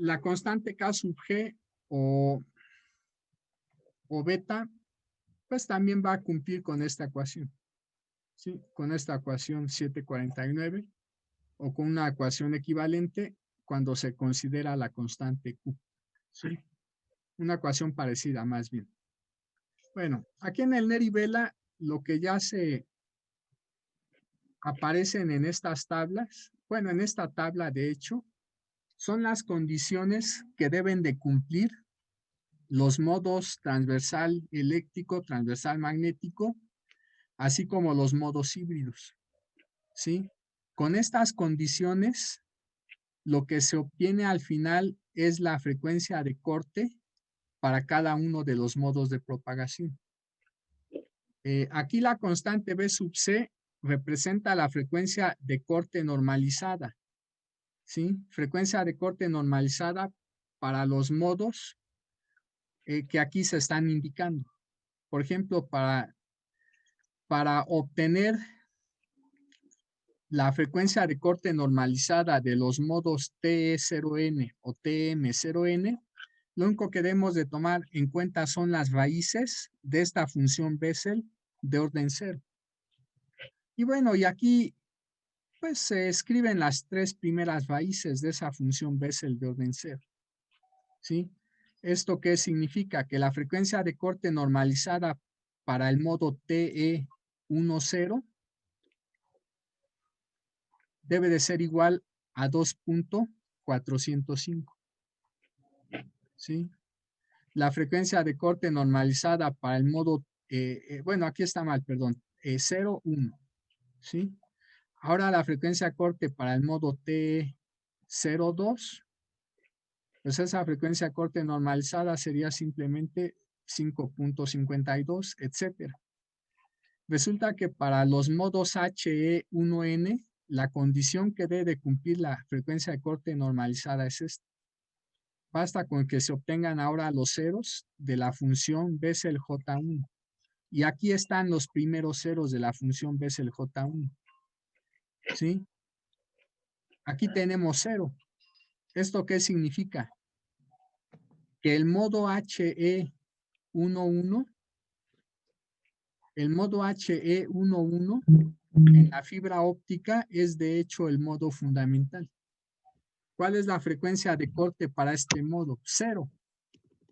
La constante K sub G o beta, pues también va a cumplir con esta ecuación, ¿sí? Con esta ecuación 749 o con una ecuación equivalente cuando se considera la constante Q, ¿sí? Una ecuación parecida más bien. Bueno, aquí en el Neri Vela lo que ya se aparecen en estas tablas, bueno, en esta tabla de hecho, son las condiciones que deben de cumplir los modos transversal eléctrico, transversal magnético, así como los modos híbridos, ¿sí? Con estas condiciones, lo que se obtiene al final es la frecuencia de corte para cada uno de los modos de propagación. Aquí la constante B sub C representa la frecuencia de corte normalizada, ¿sí? Frecuencia de corte normalizada para los modos que aquí se están indicando. Por ejemplo, para obtener la frecuencia de corte normalizada de los modos TE0N o TM0N, lo único que debemos de tomar en cuenta son las raíces de esta función Bessel de orden 0. Y bueno, y aquí pues se escriben las tres primeras raíces de esa función Bessel de orden 0. ¿Sí? ¿Esto qué significa? Que la frecuencia de corte normalizada para el modo TE10 debe de ser igual a 2.405. ¿Sí? La frecuencia de corte normalizada para el modo, bueno, aquí está mal, perdón, 0, 1. ¿Sí? Ahora la frecuencia de corte para el modo T02, pues esa frecuencia de corte normalizada sería simplemente 5.52, etcétera. Resulta que para los modos HE1N, la condición que debe cumplir la frecuencia de corte normalizada es esta. Basta con que se obtengan ahora los ceros de la función Bessel J1. Y aquí están los primeros ceros de la función Bessel J1. ¿Sí? Aquí tenemos 0. ¿Esto qué significa? Que el modo HE11, en la fibra óptica es de hecho el modo fundamental. ¿Cuál es la frecuencia de corte para este modo? 0.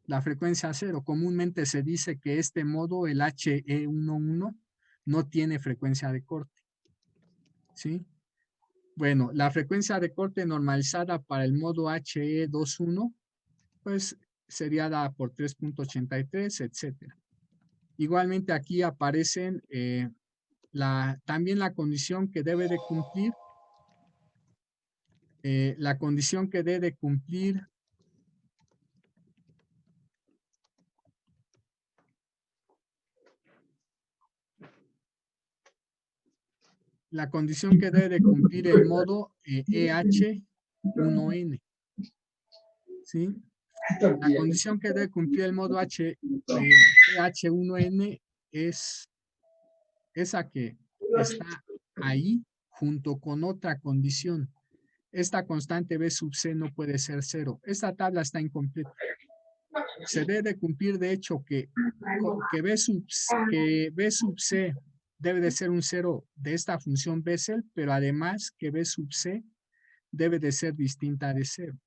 La frecuencia 0. Comúnmente se dice que este modo, el HE11, no tiene frecuencia de corte. ¿Sí? Bueno, la frecuencia de corte normalizada para el modo HE21, pues sería dada por 3.83, etcétera. Igualmente aquí aparecen también la condición que debe de cumplir, la condición que debe de cumplir el modo EH1N. ¿Sí? La condición que debe cumplir el modo EH1N es esa que está ahí junto con otra condición, esta constante B sub C no puede ser 0. Esta tabla está incompleta. Se debe cumplir, de hecho, que B sub C debe de ser un 0 de esta función Bessel, pero además que B sub C debe de ser distinta de 0.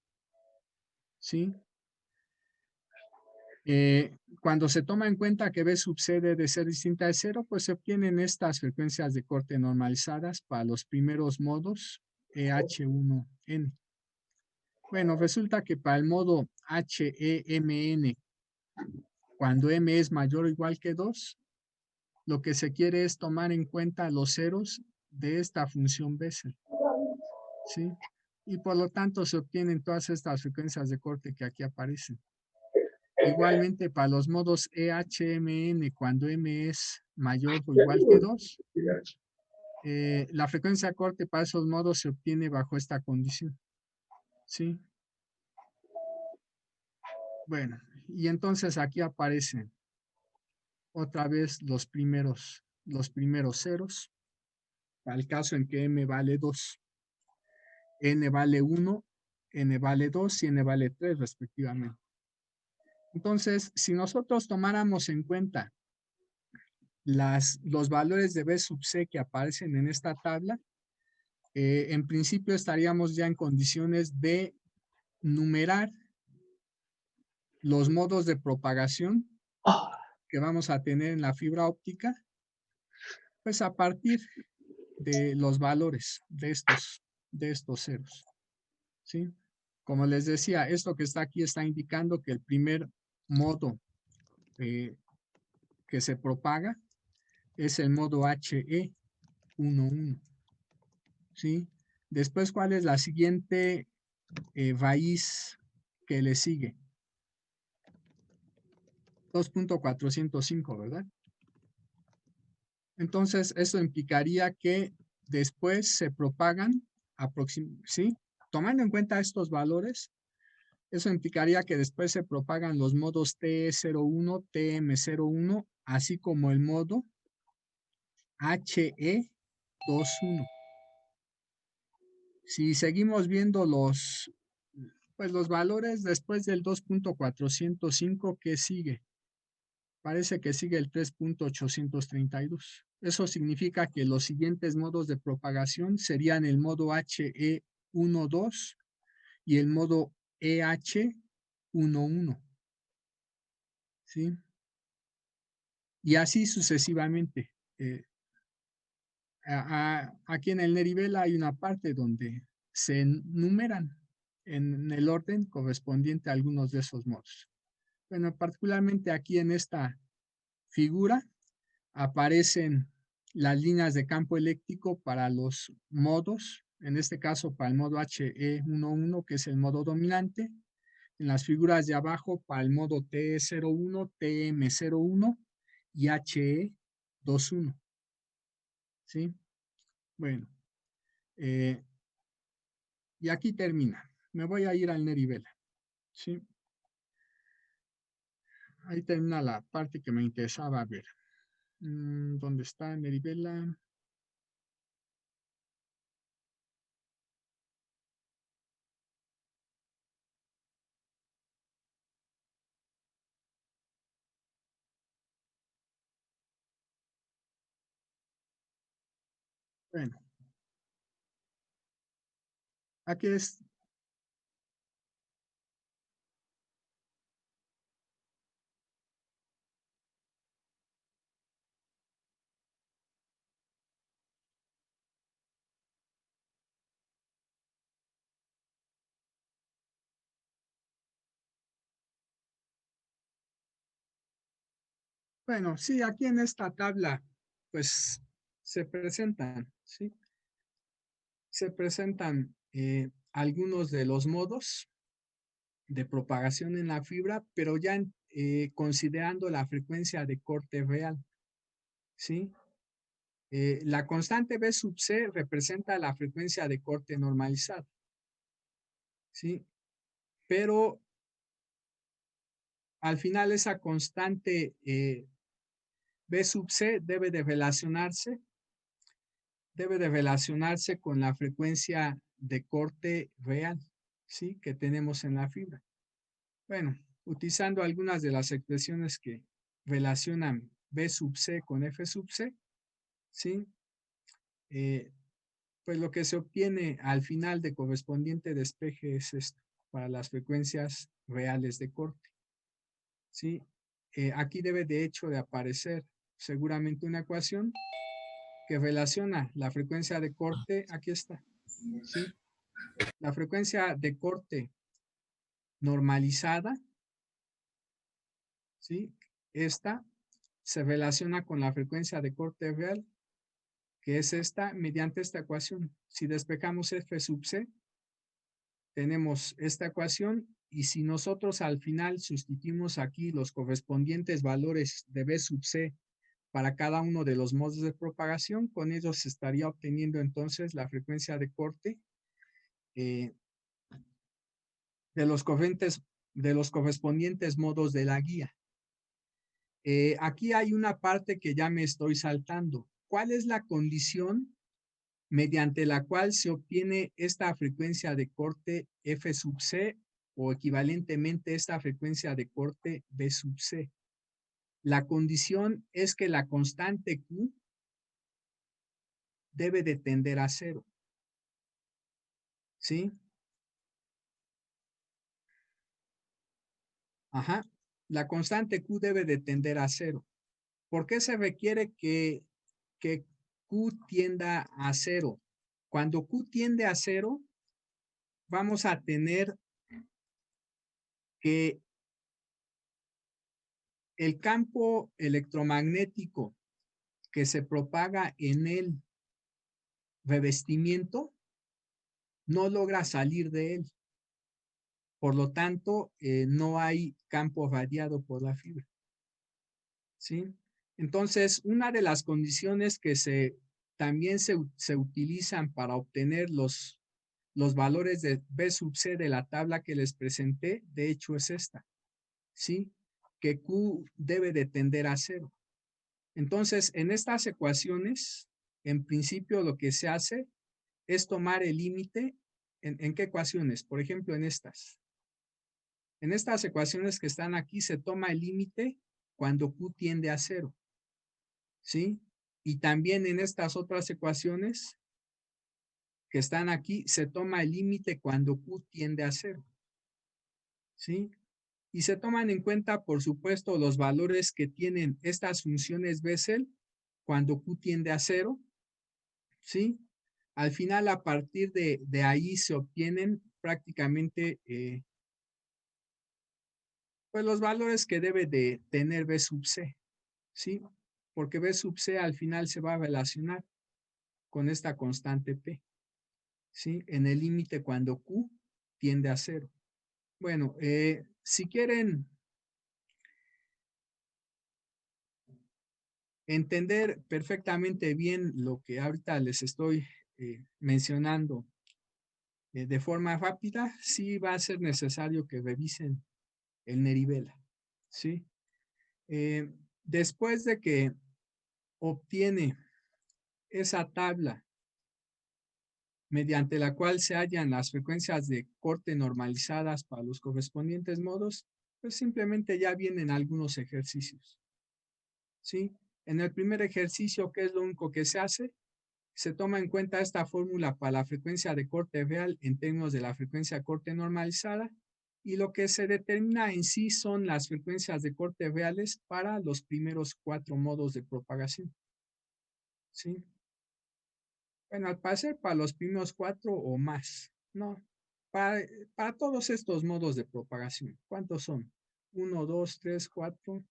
¿Sí? Cuando se toma en cuenta que B sub C debe de ser distinta de 0, pues se obtienen estas frecuencias de corte normalizadas para los primeros modos EH1N. Bueno, resulta que para el modo HEMN, cuando M es mayor o igual que 2, lo que se quiere es tomar en cuenta los ceros de esta función Bessel. ¿Sí? Y por lo tanto se obtienen todas estas frecuencias de corte que aquí aparecen. Igualmente para los modos EHMN, cuando M es mayor o igual que 2, la frecuencia de corte para esos modos se obtiene bajo esta condición. ¿Sí? Bueno, y entonces aquí aparecen otra vez los primeros ceros, para el caso en que M vale 2, N vale 1, N vale 2 y N vale 3 respectivamente. Entonces, si nosotros tomáramos en cuenta los valores de B sub C que aparecen en esta tabla, en principio estaríamos ya en condiciones de numerar los modos de propagación que vamos a tener en la fibra óptica, pues a partir de los valores de estos ceros. ¿Sí? Como les decía, esto que está aquí está indicando que el primer modo que se propaga es el modo HE11. ¿Sí? Después, ¿cuál es la siguiente raíz que le sigue? 2.405, ¿verdad? Entonces, eso implicaría que después se propagan, ¿sí? Tomando en cuenta estos valores, eso implicaría que después se propagan los modos TE01, TM01, así como el modo HE21. Si seguimos viendo los valores después del 2.405, ¿qué sigue? Parece que sigue el 3.832. Eso significa que los siguientes modos de propagación serían el modo HE12 y el modo EH11. ¿Sí? Y así sucesivamente. Aquí en el Nerivela hay una parte donde se numeran en el orden correspondiente a algunos de esos modos. Bueno, particularmente aquí en esta figura aparecen las líneas de campo eléctrico para los modos, en este caso para el modo HE11, que es el modo dominante, en las figuras de abajo para el modo TE01, TM01 y HE21. ¿Sí? Bueno, y aquí termina. Me voy a ir al Nerivela. ¿Sí? Ahí termina la parte que me interesaba ver. ¿Dónde está Nerivela? Bueno, aquí es. Bueno, sí, aquí en esta tabla, pues se presentan, ¿sí? Se presentan algunos de los modos de propagación en la fibra, pero ya considerando la frecuencia de corte real, ¿sí? La constante B sub C representa la frecuencia de corte normalizado, ¿sí? Pero al final esa constante B sub C debe de relacionarse con la frecuencia de corte real, ¿sí? Que tenemos en la fibra. Bueno, utilizando algunas de las expresiones que relacionan B sub C con F sub C, ¿sí? Pues lo que se obtiene al final de correspondiente despeje es esto, para las frecuencias reales de corte, ¿sí? Aquí debe de hecho de aparecer seguramente una ecuación que relaciona la frecuencia de corte, aquí está, ¿sí? La frecuencia de corte normalizada, ¿sí? Esta se relaciona con la frecuencia de corte real, que es esta, mediante esta ecuación. Si despejamos F sub C, tenemos esta ecuación, y si nosotros al final sustituimos aquí los correspondientes valores de B sub C para cada uno de los modos de propagación, con ello se estaría obteniendo entonces la frecuencia de corte de los correspondientes modos de la guía. Aquí hay una parte que ya me estoy saltando. ¿Cuál es la condición mediante la cual se obtiene esta frecuencia de corte F sub C o equivalentemente esta frecuencia de corte B sub C? La condición es que la constante Q debe de tender a cero. ¿Sí? Ajá. La constante Q debe de tender a cero. ¿Por qué se requiere que Q tienda a cero? Cuando Q tiende a cero, vamos a tener que el campo electromagnético que se propaga en el revestimiento no logra salir de él. Por lo tanto, no hay campo radiado por la fibra. ¿Sí? Entonces, una de las condiciones que también se utilizan para obtener los valores de B sub C de la tabla que les presenté, de hecho es esta, ¿sí? Que Q debe de tender a cero. Entonces, en estas ecuaciones, en principio lo que se hace es tomar el límite. ¿En qué ecuaciones? Por ejemplo, en estas. En estas ecuaciones que están aquí se toma el límite cuando Q tiende a cero, ¿sí? Y también en estas otras ecuaciones que están aquí se toma el límite cuando Q tiende a cero, ¿sí? Y se toman en cuenta, por supuesto, los valores que tienen estas funciones Bessel cuando Q tiende a cero, ¿sí? Al final, a partir de ahí se obtienen prácticamente pues los valores que debe de tener B sub C, ¿sí? Porque B sub C al final se va a relacionar con esta constante P, ¿sí? En el límite cuando Q tiende a cero. Bueno, si quieren entender perfectamente bien lo que ahorita les estoy mencionando de forma rápida, sí va a ser necesario que revisen el Nerivela, ¿sí? Después de que obtiene esa tabla mediante la cual se hallan las frecuencias de corte normalizadas para los correspondientes modos, pues simplemente ya vienen algunos ejercicios, ¿sí? En el primer ejercicio, ¿qué es lo único que se hace? Se toma en cuenta esta fórmula para la frecuencia de corte real en términos de la frecuencia de corte normalizada, y lo que se determina en sí son las frecuencias de corte reales para los primeros 4 modos de propagación, ¿sí? Bueno, al parecer para los primeros 4 o más, ¿no? Para todos estos modos de propagación, ¿cuántos son? 1, 2, 3, 4.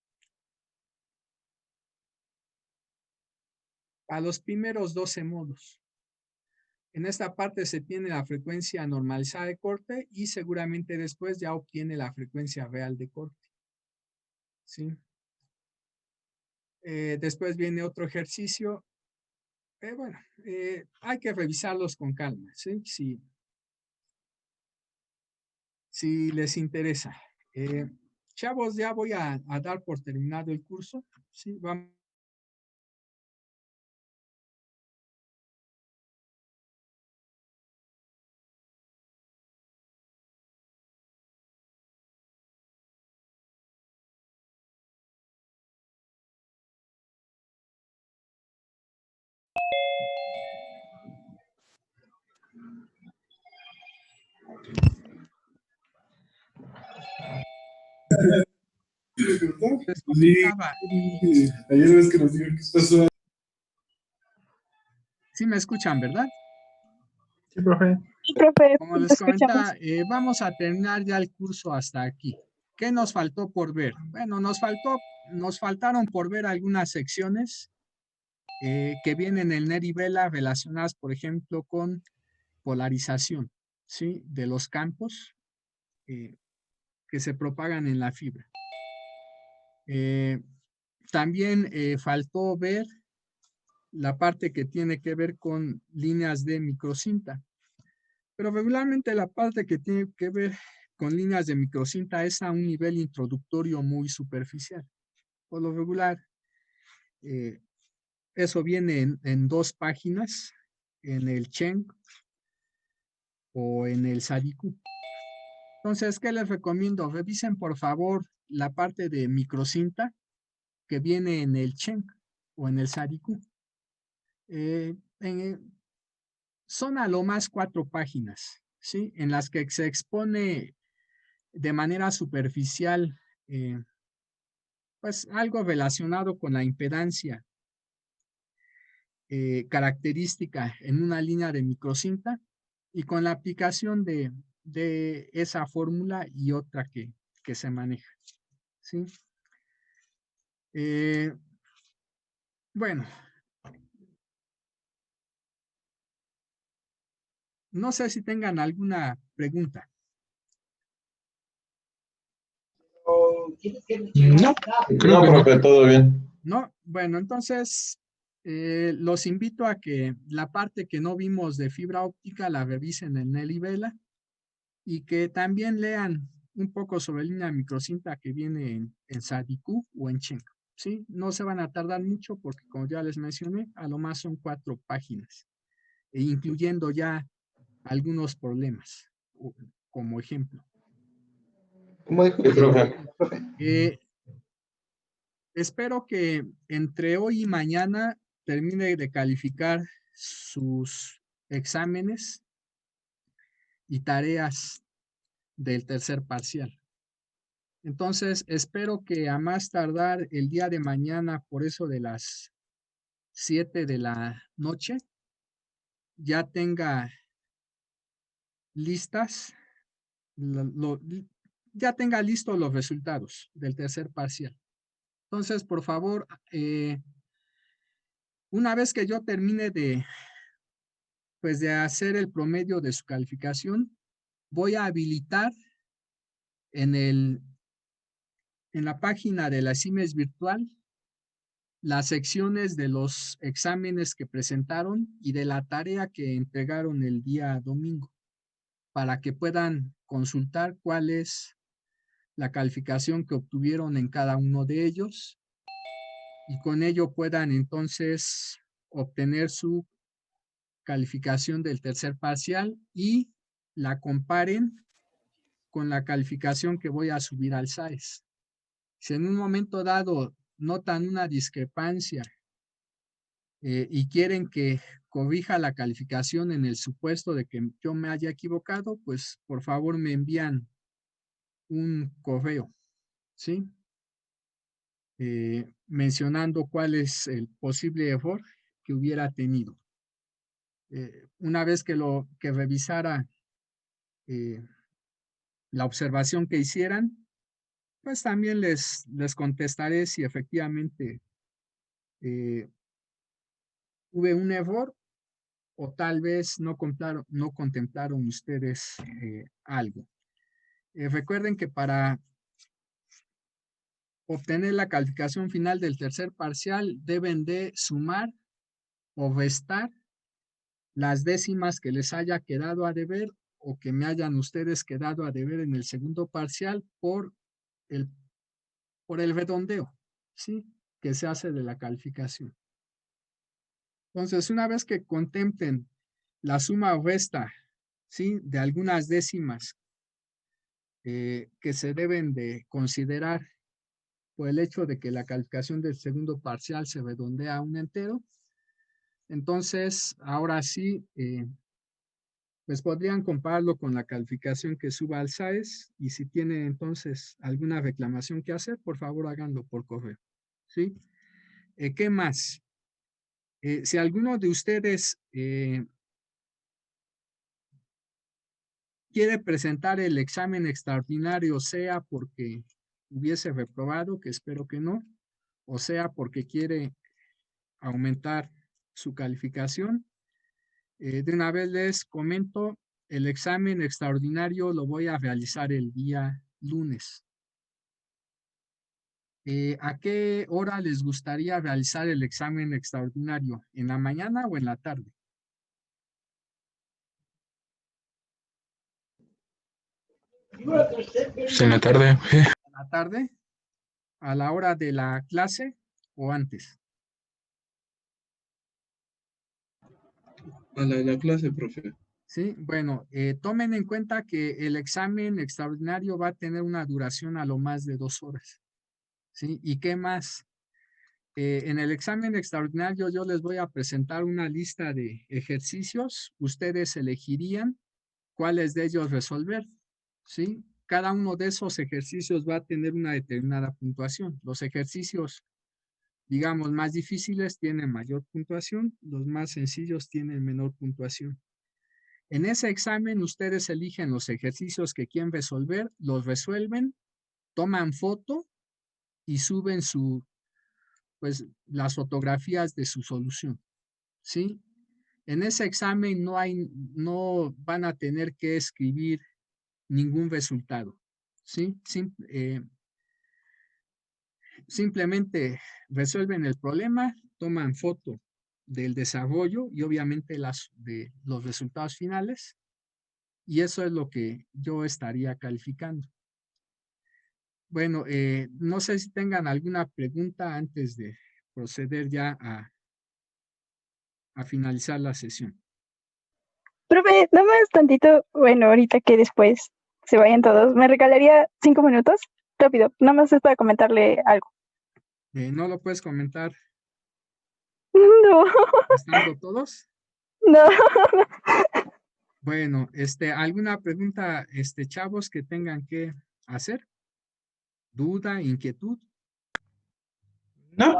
Para los primeros 12 modos. En esta parte se tiene la frecuencia normalizada de corte y seguramente después ya obtiene la frecuencia real de corte, ¿sí? Después viene otro ejercicio. Bueno, hay que revisarlos con calma, ¿sí? Si les interesa. Chavos, ya voy a dar por terminado el curso, ¿sí? Vamos Les comentaba, Ayer ves que nos dijeron que pasó. sí me escuchan, ¿verdad? Sí, profe. Sí, profe, Como te les escuchamos. comentaba, vamos a terminar ya el curso hasta aquí. ¿Qué nos faltó por ver? Bueno, nos faltaron por ver algunas secciones que vienen en el Nerivela relacionadas, por ejemplo, con polarización, ¿sí? De los campos que se propagan en la fibra. También faltó ver la parte que tiene que ver con líneas de microcinta. Pero regularmente la parte que tiene que ver con líneas de microcinta es a un nivel introductorio muy superficial. Por lo regular, eso viene en 2 páginas, en el Cheng o en el Sadiku. Entonces, ¿qué les recomiendo? Revisen por favor la parte de microcinta que viene en el Cheng o en el Sadiku. Son a lo más 4 páginas, ¿sí? En las que se expone de manera superficial pues algo relacionado con la impedancia característica en una línea de microcinta y con la aplicación de esa fórmula y otra que se maneja, ¿sí? Bueno, no sé si tengan alguna pregunta. No, creo que profe, todo bien. No, bueno, entonces los invito a que la parte que no vimos de fibra óptica la revisen en Nerivela y que también lean un poco sobre línea microcinta que viene en Sadiku o en Cheng, ¿sí? No se van a tardar mucho porque como ya les mencioné, a lo más son 4 páginas, incluyendo ya algunos problemas, como ejemplo. ¿Cómo dijo? Sí, profe. Espero que entre hoy y mañana termine de calificar sus exámenes y tareas del tercer parcial. Entonces, espero que a más tardar el día de mañana, por eso de las 7 de la noche, ya tenga listas, ya tenga listos los resultados del tercer parcial. Entonces, por favor, una vez que yo termine pues de hacer el promedio de su calificación, voy a habilitar en la página de la CIMES virtual las secciones de los exámenes que presentaron y de la tarea que entregaron el día domingo para que puedan consultar cuál es la calificación que obtuvieron en cada uno de ellos y con ello puedan entonces obtener su calificación del tercer parcial y la comparen con la calificación que voy a subir al SAES. Si en un momento dado notan una discrepancia y quieren que corrija la calificación en el supuesto de que yo me haya equivocado, pues por favor me envían un correo, ¿sí? Mencionando cuál es el posible error que hubiera tenido. Una vez que revisara la observación que hicieran, pues también les contestaré si efectivamente hubo un error o tal vez no contemplaron ustedes algo. Recuerden que para obtener la calificación final del tercer parcial deben de sumar o restar las décimas que les haya quedado a deber o que me hayan ustedes quedado a deber en el segundo parcial por el redondeo, ¿sí? Que se hace de la calificación. Entonces, una vez que contemplen la suma o resta, ¿sí? De algunas décimas que se deben de considerar por el hecho de que la calificación del segundo parcial se redondea a un entero, entonces, ahora sí, pues podrían compararlo con la calificación que suba al SAES y si tienen entonces alguna reclamación que hacer, por favor háganlo por correo. ¿Sí? ¿Qué más? Si alguno de ustedes quiere presentar el examen extraordinario, sea porque hubiese reprobado, que espero que no, o sea porque quiere aumentar su calificación, de una vez les comento, el examen extraordinario lo voy a realizar el día lunes. ¿A qué hora les gustaría realizar el examen extraordinario? ¿En la mañana o en la tarde? Pues en la tarde. ¿En la tarde? ¿A la hora de la clase o antes? A la clase, profe. Sí, bueno, tomen en cuenta que el examen extraordinario va a tener una duración a lo más de 2 horas. ¿Sí? ¿Y qué más? En el examen extraordinario yo les voy a presentar una lista de ejercicios. Ustedes elegirían cuáles de ellos resolver. ¿Sí? Cada uno de esos ejercicios va a tener una determinada puntuación. Los ejercicios, digamos, más difíciles tienen mayor puntuación, los más sencillos tienen menor puntuación. En ese examen ustedes eligen los ejercicios que quieren resolver, los resuelven, toman foto y suben pues, las fotografías de su solución, ¿sí? En ese examen no van a tener que escribir ningún resultado, ¿sí? Simplemente resuelven el problema, toman foto del desarrollo y obviamente de los resultados finales, y eso es lo que yo estaría calificando. Bueno, no sé si tengan alguna pregunta antes de proceder ya a finalizar la sesión. Profe, nada más tantito, bueno, ahorita que después se vayan todos, ¿me regalaría 5 minutos? Rápido, nada más es para comentarle algo. ¿No lo puedes comentar No, estando todos? no. Bueno, ¿alguna pregunta, chavos, que tengan que hacer? ¿Duda, inquietud? No.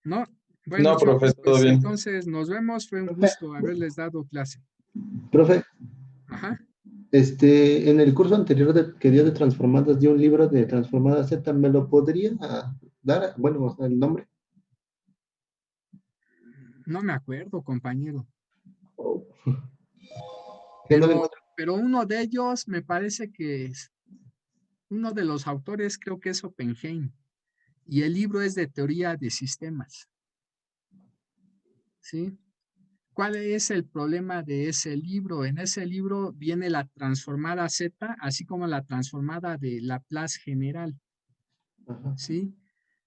¿No? Bueno, No, profe, chavos, todo pues bien. entonces nos vemos. Fue un Profe. gusto haberles dado clase. Profe, Ajá. en el curso anterior que dio de transformadas, dio un libro de transformadas Z, ¿me lo podría dar? Bueno, el nombre. No me acuerdo, compañero. Oh. Que no lo encuentro. Pero uno de ellos me parece que es, uno de los autores creo que es Oppenheim. Y el libro es de teoría de sistemas. ¿Sí? ¿Cuál es el problema de ese libro? En ese libro viene la transformada Z, así como la transformada de Laplace general. Ajá. ¿Sí?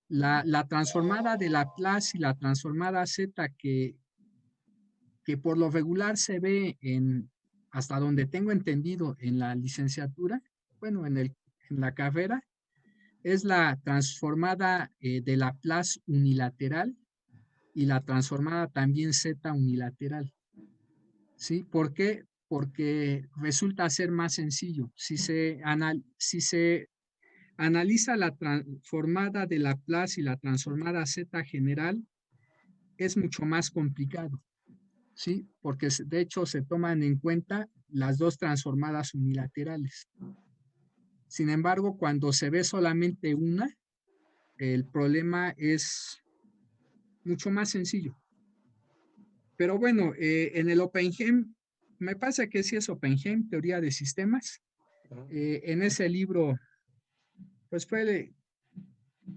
La transformada de Laplace y la transformada Z que por lo regular se ve hasta donde tengo entendido en la licenciatura, bueno, en la carrera, es la transformada de Laplace unilateral y la transformada también Z unilateral. ¿Sí? ¿Por qué? Porque resulta ser más sencillo. Si se analiza la transformada de Laplace y la transformada Z general, es mucho más complicado, ¿sí? Porque de hecho se toman en cuenta las dos transformadas unilaterales. Sin embargo, cuando se ve solamente una, el problema es mucho más sencillo. Pero bueno, en el Oppenheim, me pasa que sí es Oppenheim, teoría de sistemas. En ese libro, pues fue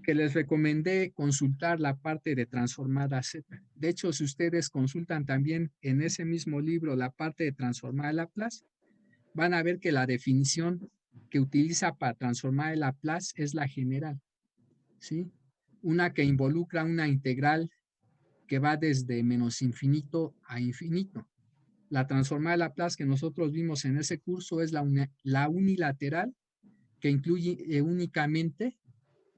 que les recomendé consultar la parte de transformada Z. De hecho, si ustedes consultan también en ese mismo libro la parte de transformada Laplace, van a ver que la definición que utiliza para transformar el Laplace es la general, ¿sí? Una que involucra una integral que va desde menos infinito a infinito. La transformada de Laplace que nosotros vimos en ese curso es la unilateral, que incluye únicamente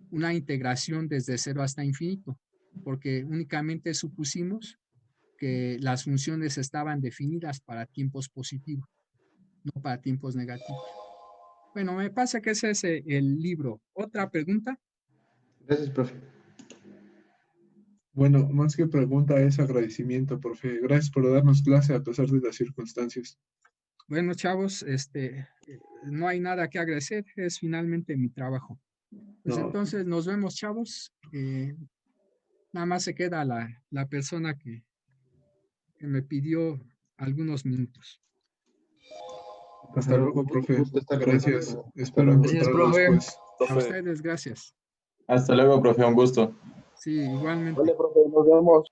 una integración desde 0 hasta infinito, porque únicamente supusimos que las funciones estaban definidas para tiempos positivos. no para tiempos negativos. Bueno, me pasa que ese es el libro. ¿Otra pregunta? Gracias, profe. Bueno, más que pregunta es agradecimiento, profe. Gracias por darnos clase a pesar de las circunstancias. Bueno, chavos, no hay nada que agradecer, es finalmente mi trabajo. Pues No. entonces nos vemos, chavos. Nada más se queda la persona que me pidió algunos minutos. Hasta luego, profe. Gusto estar con Gracias. nosotros. Hasta Espero luego. Gracias, encontrarlo profe. después. A ustedes, gracias. Hasta luego, profe, un gusto. Sí, igualmente. Vale, profe, nos vemos.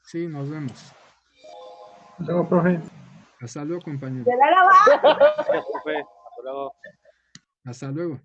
Sí, nos vemos. Luego, profe. Hasta luego, compañero. Gracias, profe. Hasta luego. Hasta luego.